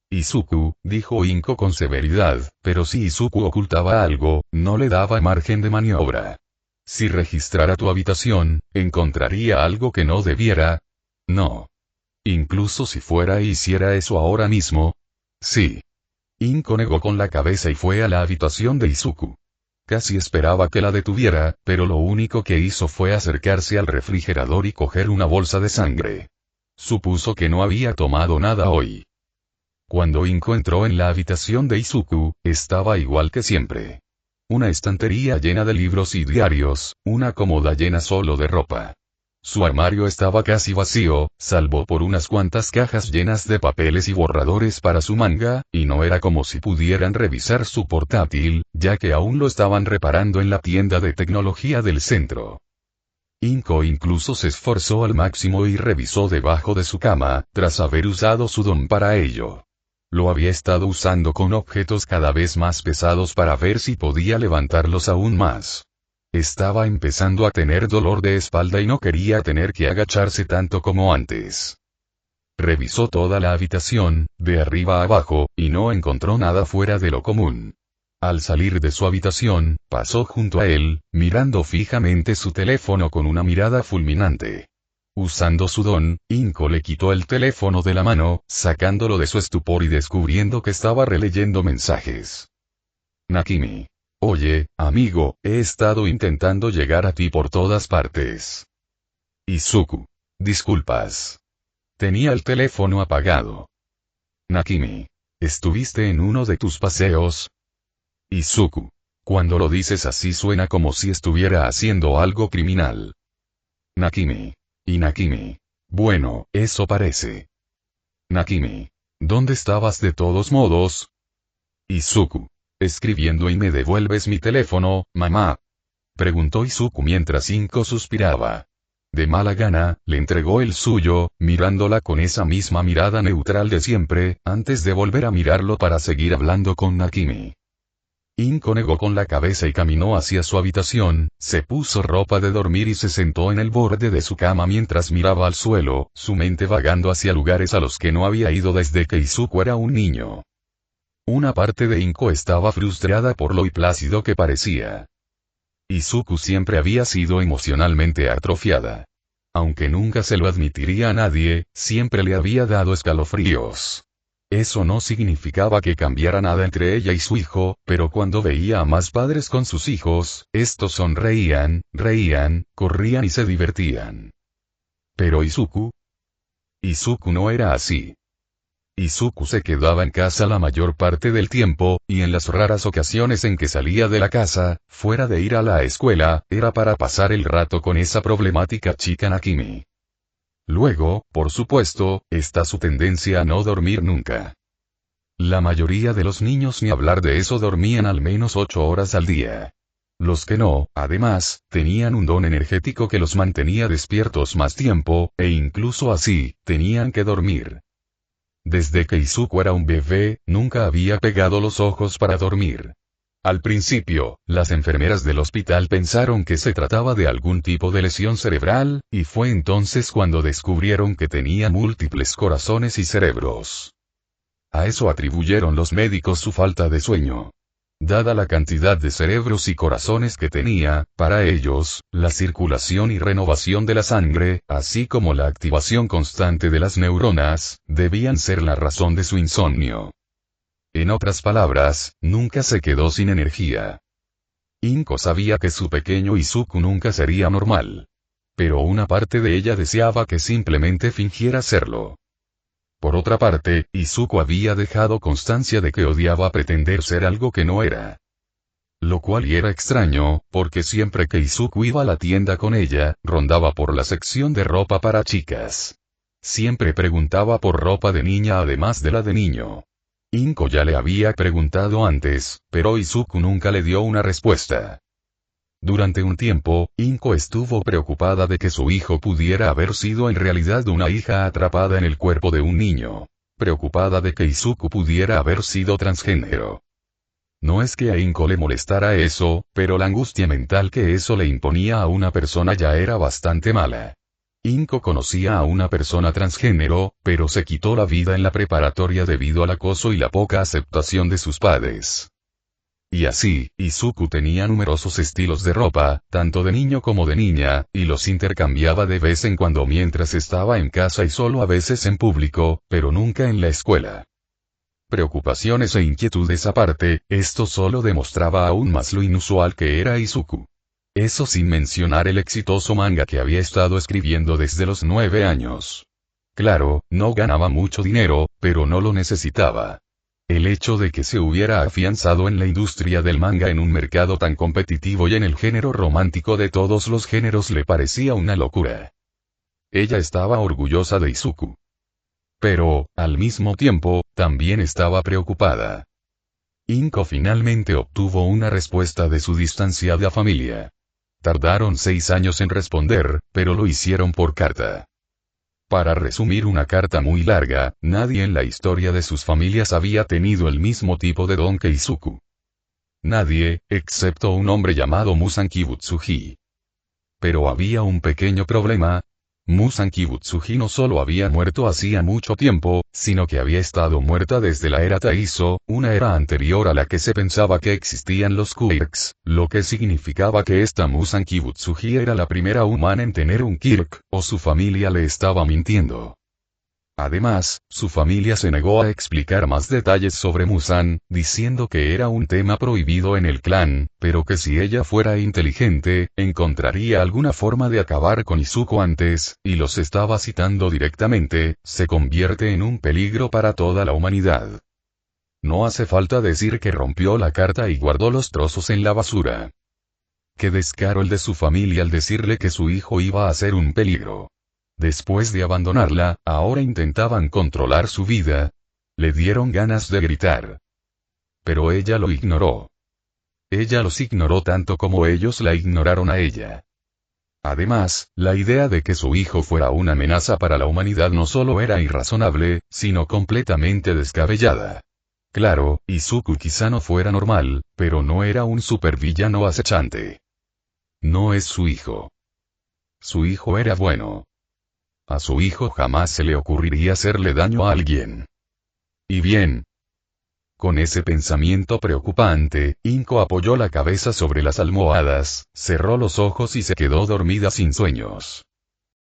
Izuku, dijo Inko con severidad, pero si Izuku ocultaba algo, no le daba margen de maniobra. Si registrara tu habitación, ¿encontraría algo que no debiera? No. Incluso si fuera e hiciera eso ahora mismo. Sí. Inko negó con la cabeza y fue a la habitación de Izuku. Casi esperaba que la detuviera, pero lo único que hizo fue acercarse al refrigerador y coger una bolsa de sangre. Supuso que no había tomado nada hoy. Cuando Inko entró en la habitación de Izuku, estaba igual que siempre. Una estantería llena de libros y diarios, una cómoda llena solo de ropa. Su armario estaba casi vacío, salvo por unas cuantas cajas llenas de papeles y borradores para su manga, y no era como si pudieran revisar su portátil, ya que aún lo estaban reparando en la tienda de tecnología del centro. Inko incluso se esforzó al máximo y revisó debajo de su cama, tras haber usado su don para ello. Lo había estado usando con objetos cada vez más pesados para ver si podía levantarlos aún más. Estaba empezando a tener dolor de espalda y no quería tener que agacharse tanto como antes. Revisó toda la habitación, de arriba a abajo, y no encontró nada fuera de lo común. Al salir de su habitación, pasó junto a él, mirando fijamente su teléfono con una mirada fulminante. Usando su don, Inko le quitó el teléfono de la mano, sacándolo de su estupor y descubriendo que estaba releyendo mensajes. Nakimi. Oye, amigo, he estado intentando llegar a ti por todas partes. Izuku. Disculpas. Tenía el teléfono apagado. Nakimi. ¿Estuviste en uno de tus paseos? Izuku. Cuando lo dices así suena como si estuviera haciendo algo criminal. Nakimi. Y Nakimi. Bueno, eso parece. Nakimi. ¿Dónde estabas de todos modos? Izuku. Escribiendo y me devuelves mi teléfono, mamá. Preguntó Izuku mientras Inko suspiraba. De mala gana, le entregó el suyo, mirándola con esa misma mirada neutral de siempre, antes de volver a mirarlo para seguir hablando con Nakimi. Inko negó con la cabeza y caminó hacia su habitación, se puso ropa de dormir y se sentó en el borde de su cama mientras miraba al suelo, su mente vagando hacia lugares a los que no había ido desde que Izuku era un niño. Una parte de Inko estaba frustrada por lo plácido que parecía. Izuku siempre había sido emocionalmente atrofiada. Aunque nunca se lo admitiría a nadie, siempre le había dado escalofríos. Eso no significaba que cambiara nada entre ella y su hijo, pero cuando veía a más padres con sus hijos, estos sonreían, reían, corrían y se divertían. Pero Izuku no era así. Izuku se quedaba en casa la mayor parte del tiempo, y en las raras ocasiones en que salía de la casa, fuera de ir a la escuela, era para pasar el rato con esa problemática chica Nakimi. Luego, por supuesto, está su tendencia a no dormir nunca. La mayoría de los niños ni hablar de eso dormían al menos 8 horas al día. Los que no, además, tenían un don energético que los mantenía despiertos más tiempo, e incluso así, tenían que dormir. Desde que Izuku era un bebé, nunca había pegado los ojos para dormir. Al principio, las enfermeras del hospital pensaron que se trataba de algún tipo de lesión cerebral, y fue entonces cuando descubrieron que tenía múltiples corazones y cerebros. A eso atribuyeron los médicos su falta de sueño. Dada la cantidad de cerebros y corazones que tenía, para ellos, la circulación y renovación de la sangre, así como la activación constante de las neuronas, debían ser la razón de su insomnio. En otras palabras, nunca se quedó sin energía. Inko sabía que su pequeño Izuku nunca sería normal. Pero una parte de ella deseaba que simplemente fingiera serlo. Por otra parte, Izuku había dejado constancia de que odiaba pretender ser algo que no era. Lo cual era extraño, porque siempre que Izuku iba a la tienda con ella, rondaba por la sección de ropa para chicas. Siempre preguntaba por ropa de niña además de la de niño. Inko ya le había preguntado antes, pero Izuku nunca le dio una respuesta. Durante un tiempo, Inko estuvo preocupada de que su hijo pudiera haber sido en realidad una hija atrapada en el cuerpo de un niño. Preocupada de que Izuku pudiera haber sido transgénero. No es que a Inko le molestara eso, pero la angustia mental que eso le imponía a una persona ya era bastante mala. Inko conocía a una persona transgénero, pero se quitó la vida en la preparatoria debido al acoso y la poca aceptación de sus padres. Y así, Izuku tenía numerosos estilos de ropa, tanto de niño como de niña, y los intercambiaba de vez en cuando mientras estaba en casa y solo a veces en público, pero nunca en la escuela. Preocupaciones e inquietudes aparte, esto solo demostraba aún más lo inusual que era Izuku. Eso sin mencionar el exitoso manga que había estado escribiendo desde los 9 años. Claro, no ganaba mucho dinero, pero no lo necesitaba. El hecho de que se hubiera afianzado en la industria del manga en un mercado tan competitivo y en el género romántico de todos los géneros le parecía una locura. Ella estaba orgullosa de Izuku. Pero, al mismo tiempo, también estaba preocupada. Inko finalmente obtuvo una respuesta de su distanciada familia. Tardaron 6 años en responder, pero lo hicieron por carta. Para resumir una carta muy larga, nadie en la historia de sus familias había tenido el mismo tipo de don que Izuku. Nadie, excepto un hombre llamado Musan Kibutsuji. Pero había un pequeño problema. Musan Kibutsuji no solo había muerto hacía mucho tiempo, sino que había estado muerta desde la era Taiso, una era anterior a la que se pensaba que existían los Quirks, lo que significaba que esta Musan Kibutsuji era la primera humana en tener un Quirk, o su familia le estaba mintiendo. Además, su familia se negó a explicar más detalles sobre Musan, diciendo que era un tema prohibido en el clan, pero que si ella fuera inteligente, encontraría alguna forma de acabar con Izuku antes, y los estaba citando directamente, se convierte en un peligro para toda la humanidad. No hace falta decir que rompió la carta y guardó los trozos en la basura. Qué descaro el de su familia al decirle que su hijo iba a ser un peligro. Después de abandonarla, ahora intentaban controlar su vida. Le dieron ganas de gritar. Pero ella lo ignoró. Ella los ignoró tanto como ellos la ignoraron a ella. Además, la idea de que su hijo fuera una amenaza para la humanidad no solo era irrazonable, sino completamente descabellada. Claro, Izuku quizá no fuera normal, pero no era un supervillano acechante. No es su hijo. Su hijo era bueno. A su hijo jamás se le ocurriría hacerle daño a alguien. Y bien. Con ese pensamiento preocupante, Inko apoyó la cabeza sobre las almohadas, cerró los ojos y se quedó dormida sin sueños.